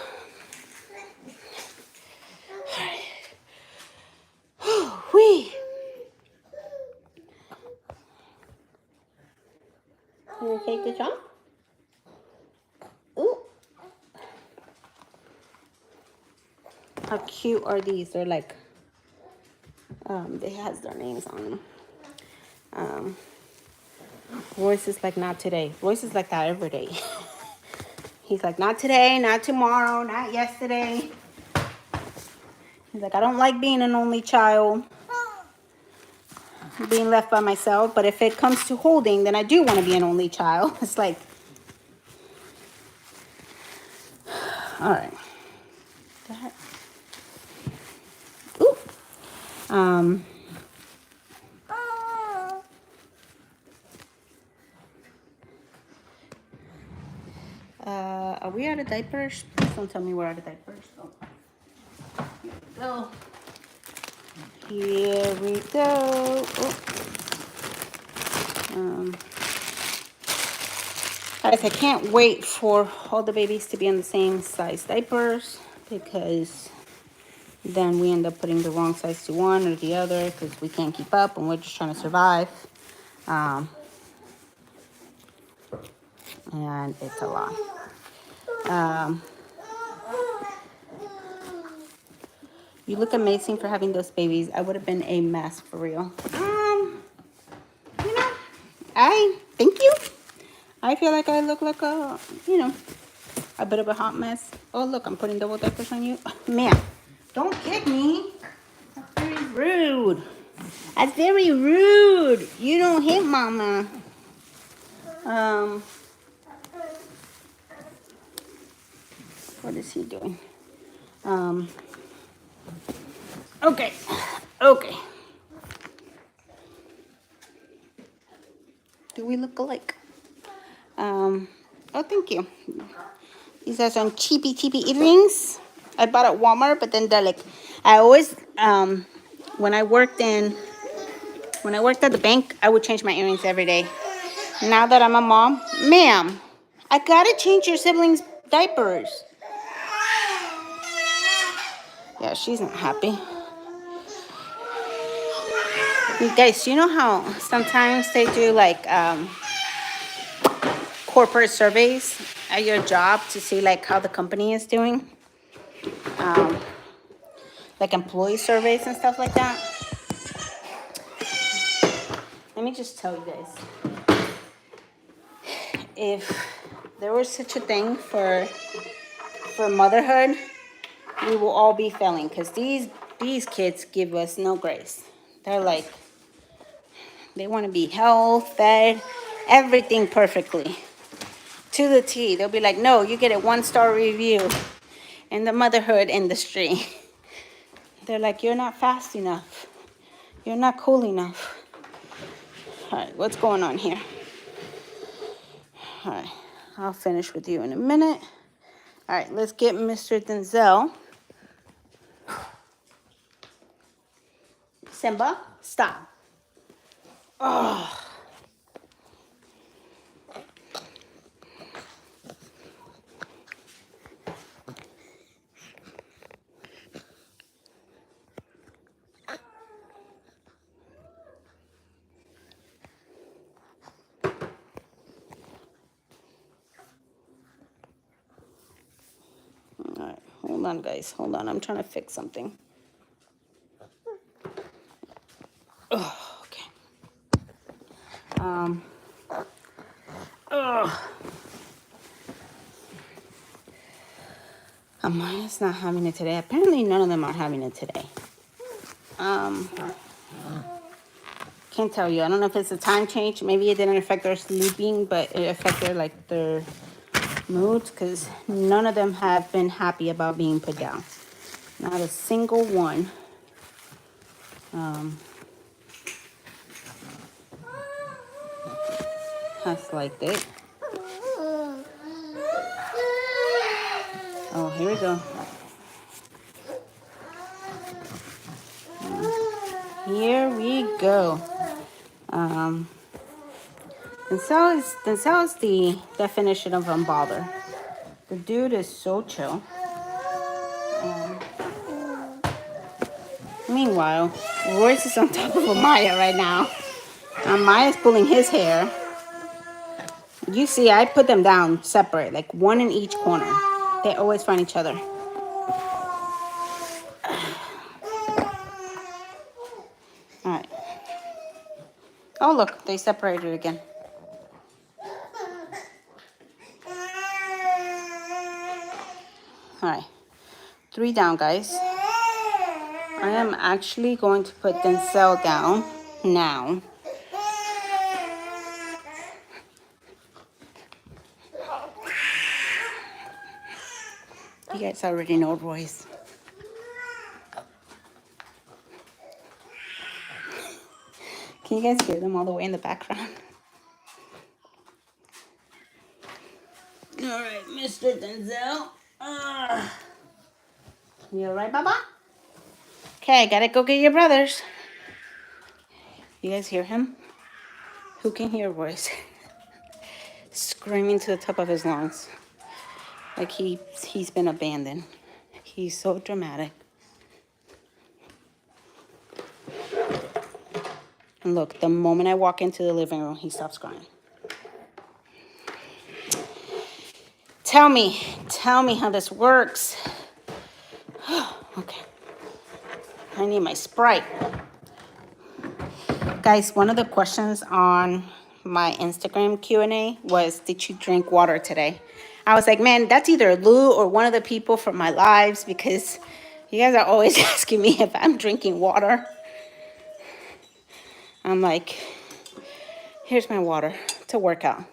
Whee. Can you take this off? Ooh. How cute are these? They're like, they has their names on them. Royce is like, not today. Royce is like that every day. He's like, not today, not tomorrow, not yesterday. He's like, I don't like being an only child, being left by myself. But if it comes to holding, then I do want to be an only child. It's like, all right. That. Ooh. Are we out of diapers? Please don't tell me we're out of diapers. Oh. Here we go. Oh. Guys, I can't wait for all the babies to be in the same size diapers, because then we end up putting the wrong size to one or the other because we can't keep up and we're just trying to survive. And it's a lot. You look amazing for having those babies. I would have been a mess for real. You know, thank you. I feel like I look like a, you know, a bit of a hot mess. Oh, look, I'm putting double diapers on you. Man, don't kick me. That's very rude. That's very rude. You don't hit mama. What is he doing? Okay. Do we look alike? Oh, thank you. These are some cheapy earrings I bought at Walmart, but then they're like, I always, when I worked at the bank, I would change my earrings every day. Now that I'm a mom, ma'am, I gotta change your siblings' diapers. Yeah, she's not happy. You guys, you know how sometimes they do like corporate surveys at your job to see like how the company is doing? Like employee surveys and stuff like that. Let me just tell you guys. If there was such a thing for motherhood, we will all be failing, because these kids give us no grace. They're like, they want to be health, fed, everything perfectly to the T. They'll be like, no, you get a 1-star review in the motherhood industry. They're like, you're not fast enough. You're not cool enough. All right, what's going on here? All right, I'll finish with you in a minute. All right, let's get Mr. Denzel. Simba, stop. Oh. All right, hold on, guys. Hold on, I'm trying to fix something. Oh, okay. Amaya's not having it today. Apparently none of them are having it today. Can't tell you. I don't know if it's a time change. Maybe it didn't affect their sleeping, but it affected like their moods, because none of them have been happy about being put down. Not a single one. Has liked it. Oh, here we go. Here we go. Denzel is the definition of unbothered. The dude is so chill. Meanwhile, Royce is on top of Amaya right now. Amaya's pulling his hair. You see, I put them down separate, like one in each corner. They always find each other. All right. Oh, look, they separated again. All right. 3 down, guys. I am actually going to put Denzel down now. You guys already know Royce. Can you guys hear them all the way in the background? All right, Mr. Denzel. You all right, Baba? Okay, I gotta go get your brothers. You guys hear him? Who can hear Royce? Screaming to the top of his lungs. Like he's been abandoned. He's so dramatic. And look, the moment I walk into the living room, he stops crying. Tell me how this works. Okay. I need my Sprite. Guys, one of the questions on my Instagram Q&A was, did you drink water today? I was like, man, that's either Lou or one of the people from my lives, because you guys are always asking me if I'm drinking water. I'm like, here's my water to work out.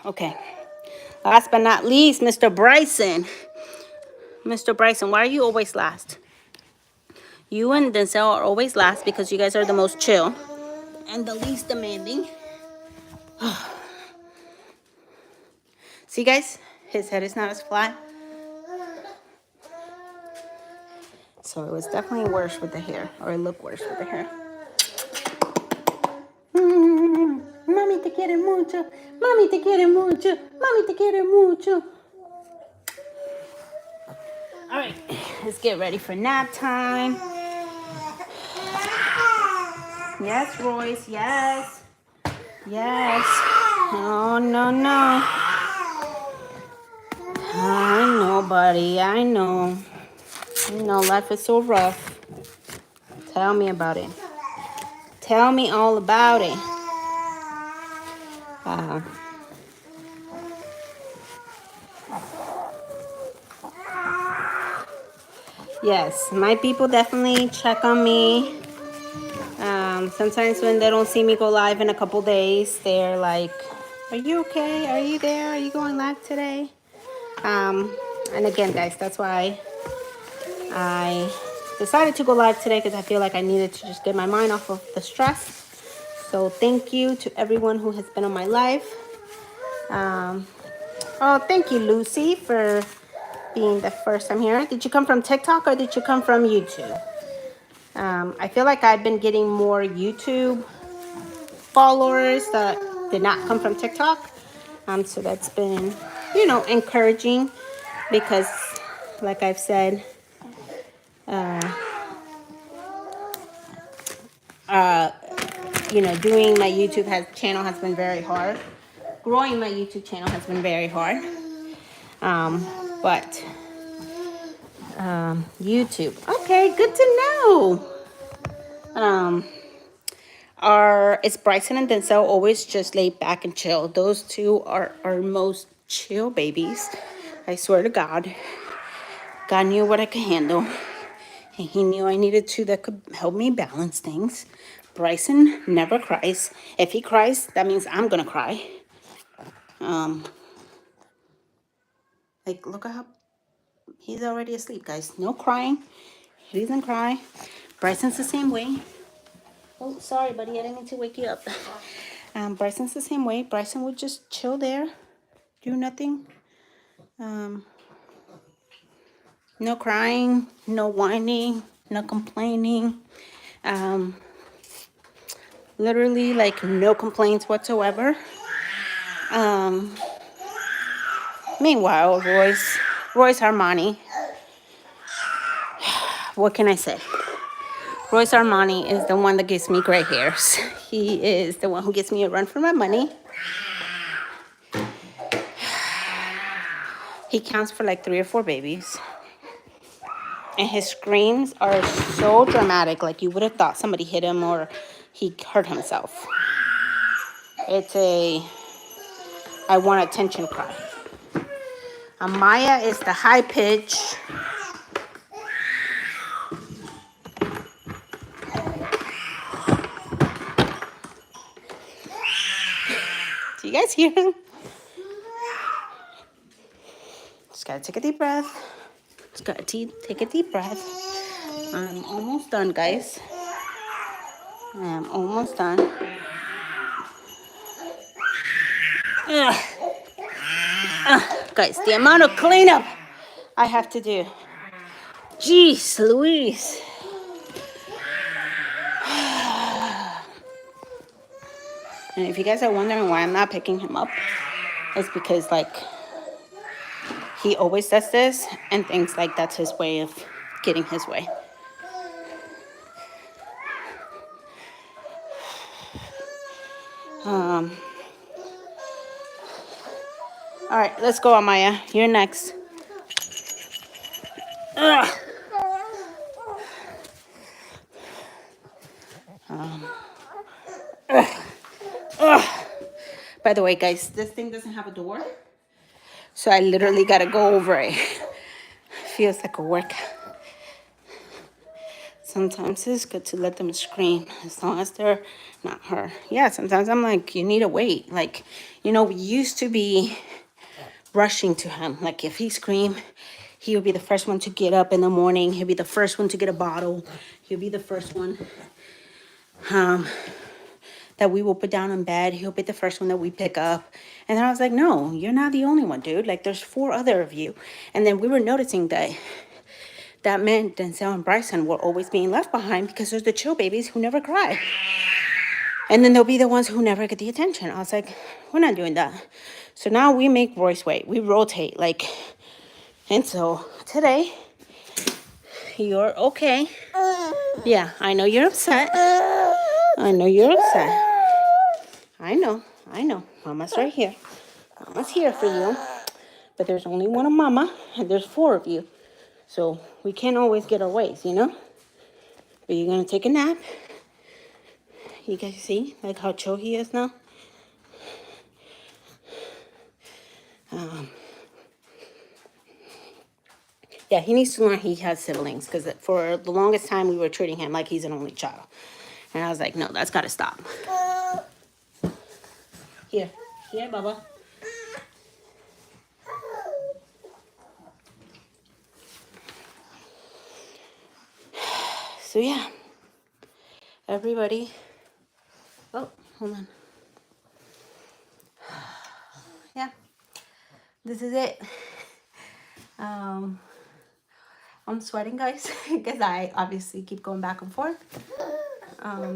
Okay. Last but not least, Mr. Bryson. Mr. Bryson, why are you always last? You and Denzel are always last because you guys are the most chill and the least demanding. See, guys? His head is not as flat. So it was definitely worse with the hair, or it looked worse with the hair. Mami te quiere mucho. Mami te quiere mucho. Mami te quiere mucho. All right, let's get ready for nap time. Yes, Royce, yes. Yes. Oh, no, no. I know, buddy, I know. You know, life is so rough. Tell me about it. Tell me all about it. Yes, my people definitely check on me. Sometimes when they don't see me go live in a couple days, they're like, are you okay? Are you there? Are you going live today? And again, guys, that's why I decided to go live today, because I feel like I needed to just get my mind off of the stress. So thank you to everyone who has been on my live. Oh, thank you, Lucy, for being the first time here. Did you come from TikTok or did you come from YouTube? I feel like I've been getting more YouTube followers that did not come from TikTok. So that's been, you know, encouraging, because like I've said, you know, doing my YouTube channel has been very hard. Growing my YouTube channel has been very hard. But YouTube. Okay, good to know. It's Bryson and Denzel always just laid back and chill. Those two are our most chill babies. I swear to God. God knew what I could handle. And he knew I needed two that could help me balance things. Bryson never cries. If he cries, that means I'm gonna cry. Like, look at how he's already asleep, guys. No crying. He doesn't cry. Bryson's the same way. Oh, sorry, buddy. I didn't mean to wake you up. Bryson's the same way. Bryson would just chill there, do nothing. No crying, no whining, no complaining. Literally, like, no complaints whatsoever. Meanwhile, Royce Armani, what can I say? Royce Armani is the one that gives me gray hairs. He is the one who gives me a run for my money. He counts for like 3 or 4 babies. And his screams are so dramatic, like you would have thought somebody hit him or he hurt himself. It's a I want attention cry. Amaya is the high pitch. Do you guys hear him? Just gotta take a deep breath. Just gotta take a deep breath. I'm almost done, guys. I am almost done. Guys, the amount of cleanup I have to do. Jeez Louise. And if you guys are wondering why I'm not picking him up, it's because, like, he always does this and thinks like that's his way of getting his way. All right, let's go, Amaya. You're next. Ugh. By the way, guys, this thing doesn't have a door, so I literally gotta go over it. Feels like a workout. Sometimes it's good to let them scream as long as they're not her. Yeah, sometimes I'm like, you need to wait. Like, you know, we used to be rushing to him. Like, if he screamed, he would be the first one to get up in the morning. He'll be the first one to get a bottle. He'll be the first one that we will put down in bed. He'll be the first one that we pick up. And then I was like, no, you're not the only one, dude. Like, there's 4 other of you. And then we were noticing that meant Denzel and Bryson were always being left behind because there's the chill babies who never cry. And then they'll be the ones who never get the attention. I was like, we're not doing that. So now we make Royce wait. We rotate, like, and so today, you're okay. Yeah, I know you're upset. I know you're upset. I know. Mama's right here. Mama's here for you. But there's only one of Mama, and there's 4 of you. So we can't always get our ways, you know? But you're going to take a nap. You guys see, like, how chill he is now? Yeah, he needs to learn he has siblings, because for the longest time we were treating him like he's an only child. And I was like, no, that's got to stop. Here, Bubba. So yeah, everybody. Oh, hold on. Yeah, this is it. I'm sweating, guys, because I obviously keep going back and forth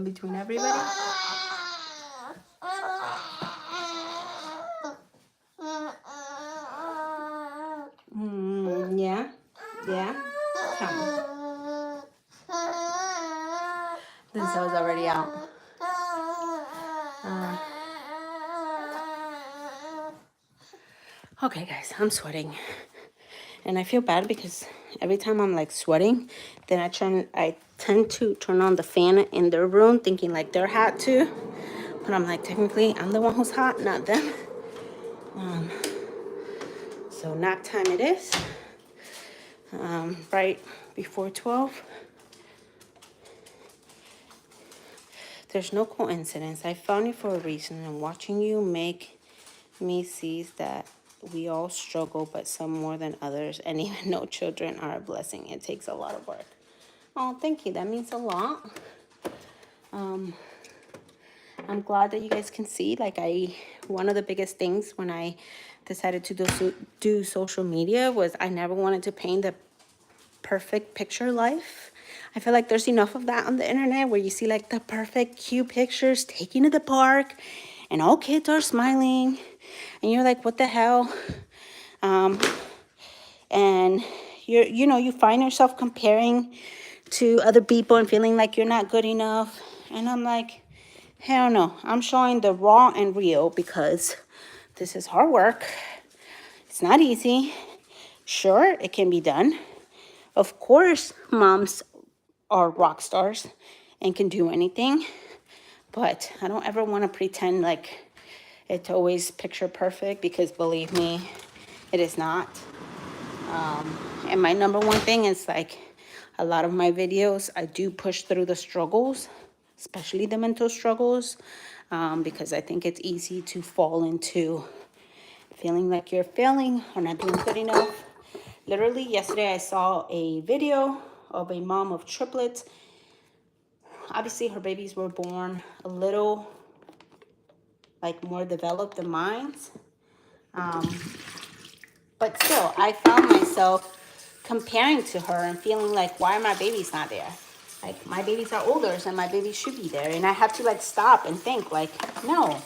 between everybody. Yeah. Tell me. This was already out. Okay, guys, I'm sweating. And I feel bad because every time I'm like sweating, then I tend to turn on the fan in their room thinking like they're hot too. But I'm like, technically, I'm the one who's hot, not them. So nap time it is. Right before 12. There's no coincidence. I found you for a reason, and watching you make me see that we all struggle, but some more than others. And even no children are a blessing. It takes a lot of work. Oh, thank you. That means a lot. I'm glad that you guys can see, like, one of the biggest things when I decided to do social media was I never wanted to paint the perfect picture life. I feel like there's enough of that on the internet where you see like the perfect cute pictures taken to the park and all kids are smiling and you're like, what the hell? And you find yourself comparing to other people and feeling like you're not good enough. And I'm like, hell no, I'm showing the raw and real because this is hard work. It's not easy. Sure, it can be done. Of course, moms are rock stars and can do anything, but I don't ever want to pretend like it's always picture perfect because believe me, it is not. And my number one thing is like a lot of my videos, I do push through the struggles, especially the mental struggles, because I think it's easy to fall into feeling like you're failing or not doing good enough. Literally yesterday I saw a video of a mom of triplets. Obviously her babies were born a little like more developed than mine. But still, I found myself comparing to her and feeling like, why are my babies not there? Like, my babies are older, and my babies should be there. And I have to, like, stop and think, like, no,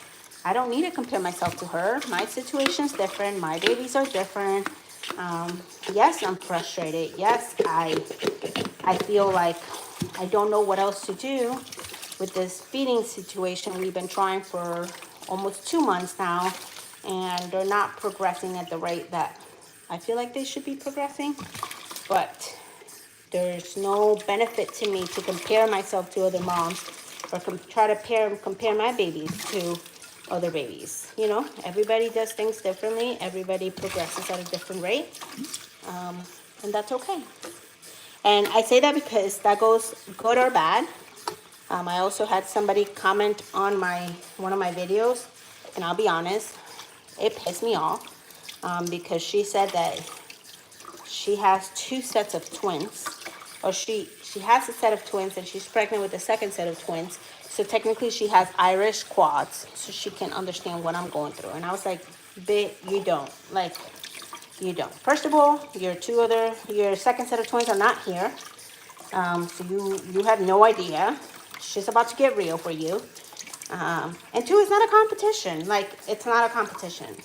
I don't need to compare myself to her. My situation's different. My babies are different. Yes, I'm frustrated. Yes, I feel like I don't know what else to do with this feeding situation. We've been trying for almost 2 months now, and they're not progressing at the rate that I feel like they should be progressing. But there's no benefit to me to compare myself to other moms or try to compare my babies to other babies. You know, everybody does things differently. Everybody progresses at a different rate, and that's okay. And I say that because that goes good or bad. I also had somebody comment on one of my videos, and I'll be honest, it pissed me off because she said that she has 2 sets of twins, or she has a set of twins and she's pregnant with the second set of twins. So technically she has Irish quads, so she can understand what I'm going through. And I was like, bitch, you don't. Like, you don't. First of all, your second set of twins are not here. So you have no idea. She's about to get real for you. And two, it's not a competition. Like, it's not a competition.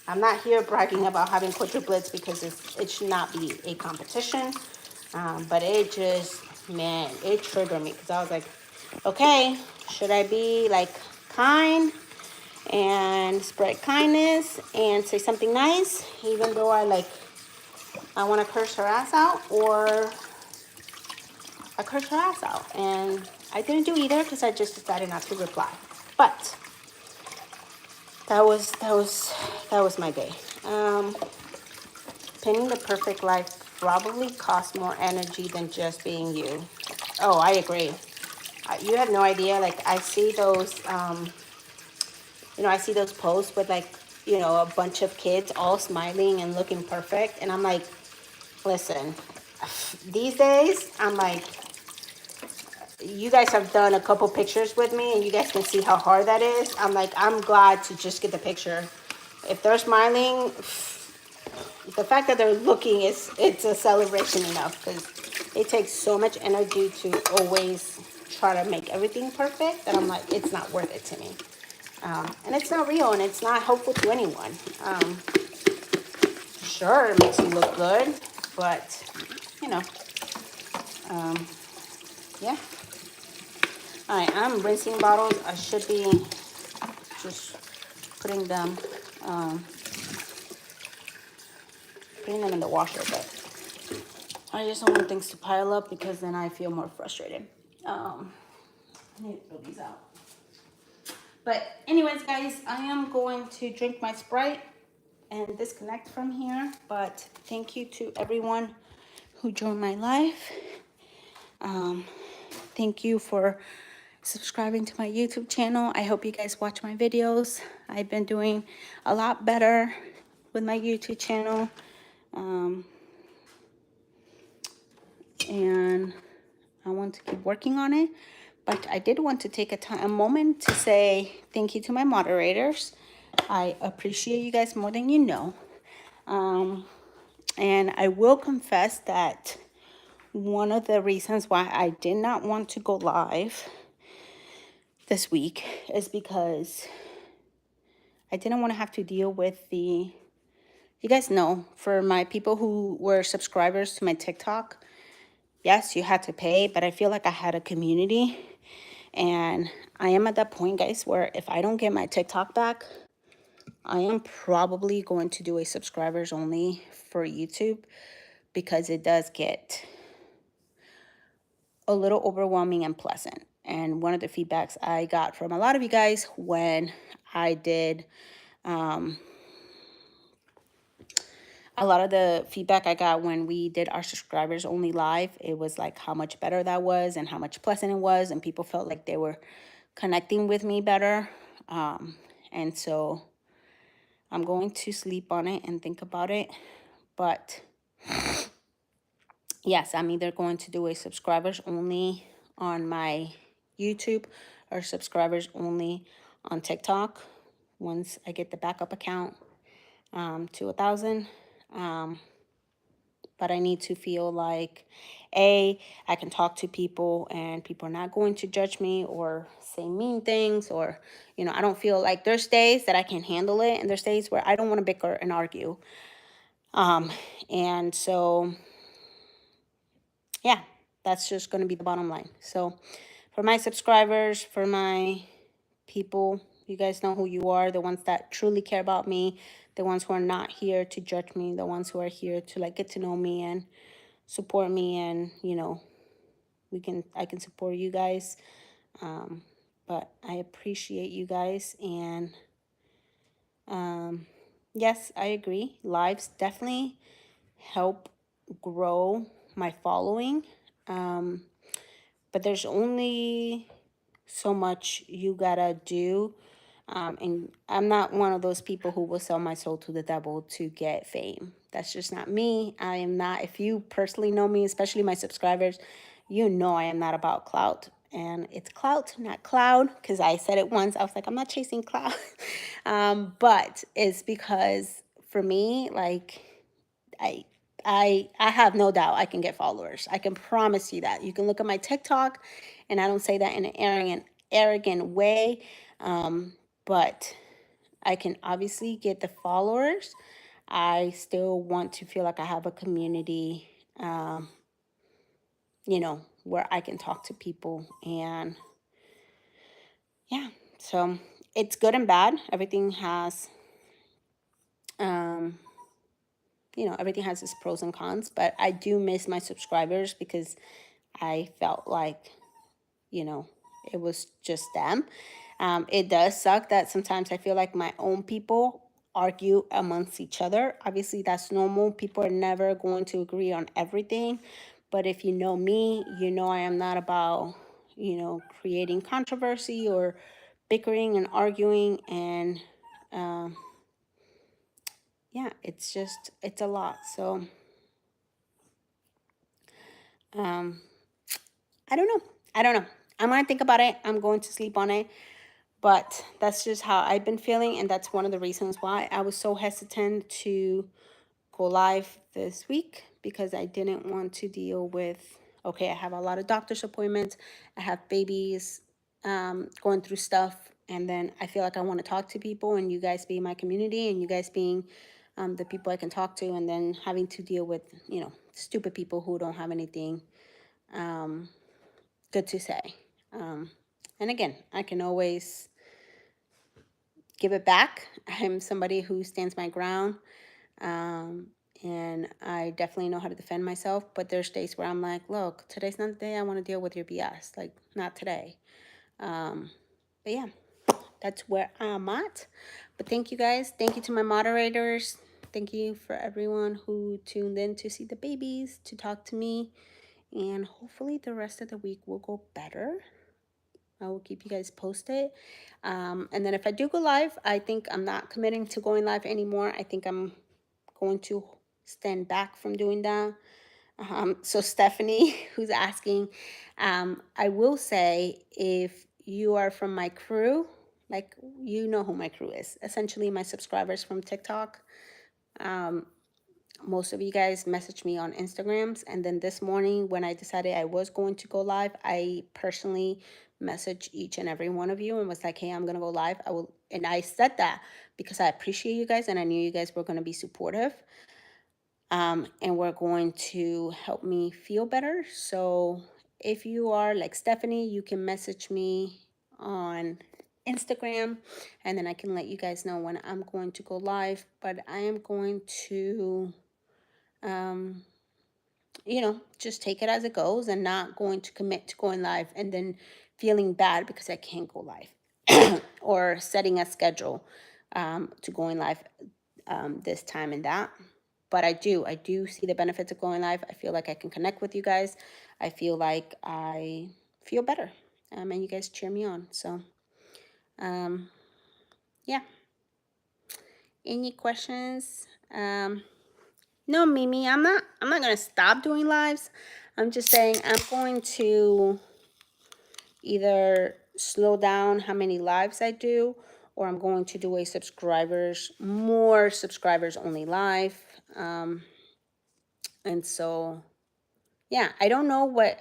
I'm not here bragging about having quadruplets because it should not be a competition. But it just, man, it triggered me because I was like, okay, should I be like kind and spread kindness and say something nice, even though I want to curse her ass out, or I cursed her ass out? And I didn't do either because I just decided not to reply. But that was my day. Pinning the perfect life probably costs more energy than just being you. Oh, I agree. You have no idea. Like, I see those, I see those posts with like, a bunch of kids all smiling and looking perfect. And I'm like, listen, these days, I'm like, you guys have done a couple pictures with me and you guys can see how hard that is. I'm like, I'm glad to just get the picture. If they're smiling, the fact that they're looking it's a celebration enough, because it takes so much energy to always try to make everything perfect that I'm like, it's not worth it to me. And it's not real and it's not helpful to anyone. Sure, it makes you look good, but yeah. All right, I'm rinsing bottles. I should be just putting them in the washer, but I just don't want things to pile up because then I feel more frustrated. I need to throw these out. But anyways, guys, I am going to drink my Sprite and disconnect from here. But thank you to everyone who joined my life. Thank you for subscribing to my YouTube channel. I hope you guys watch my videos. I've been doing a lot better with my YouTube channel. And I want to keep working on it. But I did want to take a moment to say thank you to my moderators. I appreciate you guys more than you know. And I will confess that one of the reasons why I did not want to go live this week is because I didn't want to have to deal with you guys know, for my people who were subscribers to my TikTok, yes, you had to pay, but I feel like I had a community. And I am at that point, guys, where if I don't get my TikTok back, I am probably going to do a subscribers only for YouTube, because it does get a little overwhelming and pleasant. And one of the feedbacks I got from a lot of you guys when I did, a lot of the feedback I got when we did our subscribers only live, it was like how much better that was and how much pleasant it was. And people felt like they were connecting with me better. And so I'm going to sleep on it and think about it. But yes, I'm either going to do a subscribers only on my YouTube or subscribers only on TikTok once I get the backup account to 1,000. But I need to feel like, I can talk to people and people are not going to judge me or say mean things, or, I don't feel like, there's days that I can handle it and there's days where I don't want to bicker and argue. And so, yeah, that's just going to be the bottom line. So for my subscribers, for my people, you guys know who you are, the ones that truly care about me, the ones who are not here to judge me, the ones who are here to like get to know me and support me, and I can support you guys. But I appreciate you guys. And yes, I agree, lives definitely help grow my following. But there's only so much you gotta do. And I'm not one of those people who will sell my soul to the devil to get fame. That's just not me. I am not, if you personally know me, especially my subscribers, you know I am not about clout. And it's clout, not cloud, because I said it once. I was like, I'm not chasing clout. But it's because for me, like, I I have no doubt I can get followers. I can promise you that. You can look at my TikTok, and I don't say that in an arrogant way, but I can obviously get the followers. I still want to feel like I have a community, where I can talk to people. And yeah, so it's good and bad. Everything has, everything has its pros and cons, but I do miss my subscribers because I felt like, it was just them. It does suck that sometimes I feel like my own people argue amongst each other. Obviously, that's normal. People are never going to agree on everything. But if you know me, you know I am not about, creating controversy or bickering and arguing. And yeah, it's a lot. So I don't know. I don't know. I'm going to think about it. I'm going to sleep on it. But that's just how I've been feeling. And that's one of the reasons why I was so hesitant to go live this week, because I didn't want to deal with, okay, I have a lot of doctor's appointments. I have babies going through stuff. And then I feel like I want to talk to people, and you guys being my community, and you guys being the people I can talk to, and then having to deal with, stupid people who don't have anything good to say. And again, I can always give it back. I'm somebody who stands my ground. And I definitely know how to defend myself. But there's days where I'm like, look, today's not the day I want to deal with your BS. Like, not today. But yeah, that's where I'm at. But thank you guys. Thank you to my moderators. Thank you for everyone who tuned in to see the babies, to talk to me. And hopefully the rest of the week will go better. I will keep you guys posted. And then if I do go live, I think I'm not committing to going live anymore. I think I'm going to stand back from doing that. So Stephanie, who's asking, I will say, if you are from my crew, like, you know who my crew is, essentially my subscribers from TikTok. Most of you guys messaged me on Instagrams, and then this morning when I decided I was going to go live, I personally messaged each and every one of you and was like, hey, I'm gonna go live. I will, and I said that because I appreciate you guys and I knew you guys were gonna be supportive. And we're going to help me feel better. So if you are like Stephanie, you can message me on Instagram, and then I can let you guys know when I'm going to go live. But I am going to, just take it as it goes, and not going to commit to going live and then feeling bad because I can't go live or setting a schedule to going live this time and that. But I do see the benefits of going live. I feel like I can connect with you guys. I feel like I feel better. And you guys cheer me on. So, yeah. Any questions? No, Mimi, I'm not gonna stop doing lives. I'm just saying I'm going to either slow down how many lives I do, or I'm going to do more subscribers only live. And so, yeah, I don't know what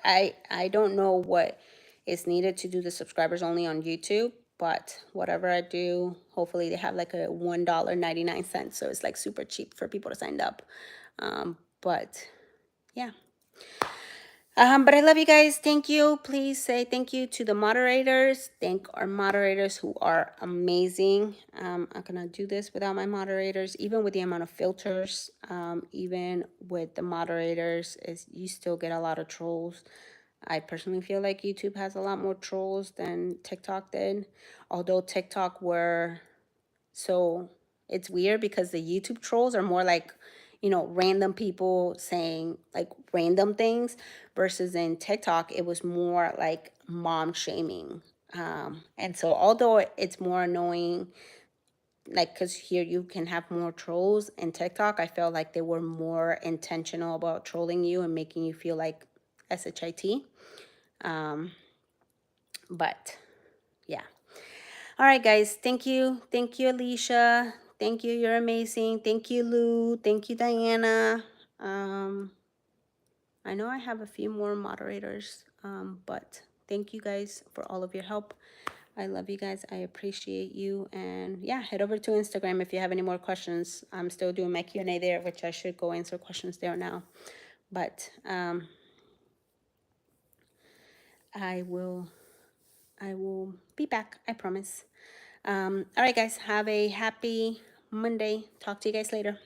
is needed to do the subscribers only on YouTube, but whatever I do, hopefully they have like a $1.99, so it's like super cheap for people to sign up. But yeah. But I love you guys. Thank you. Please say thank you to the moderators. Thank our moderators who are amazing. I cannot do this without my moderators, even with the amount of filters. Even with the moderators, is you still get a lot of trolls. I personally feel like YouTube has a lot more trolls than TikTok did. Although TikTok were so it's weird because the YouTube trolls are more like, random people saying like random things, versus in TikTok, it was more like mom shaming. And so although it's more annoying, like, because here you can have more trolls, in TikTok, I felt like they were more intentional about trolling you and making you feel like SHIT. But yeah. All right, guys. Thank you. Thank you, Alicia. Thank you. You're amazing. Thank you, Lou. Thank you, Diana. I know I have a few more moderators, but thank you guys for all of your help. I love you guys. I appreciate you. And yeah, head over to Instagram if you have any more questions. I'm still doing my Q&A there, which I should go answer questions there now. But I will be back. I promise. All right, guys. Have a happy Monday. Talk to you guys later.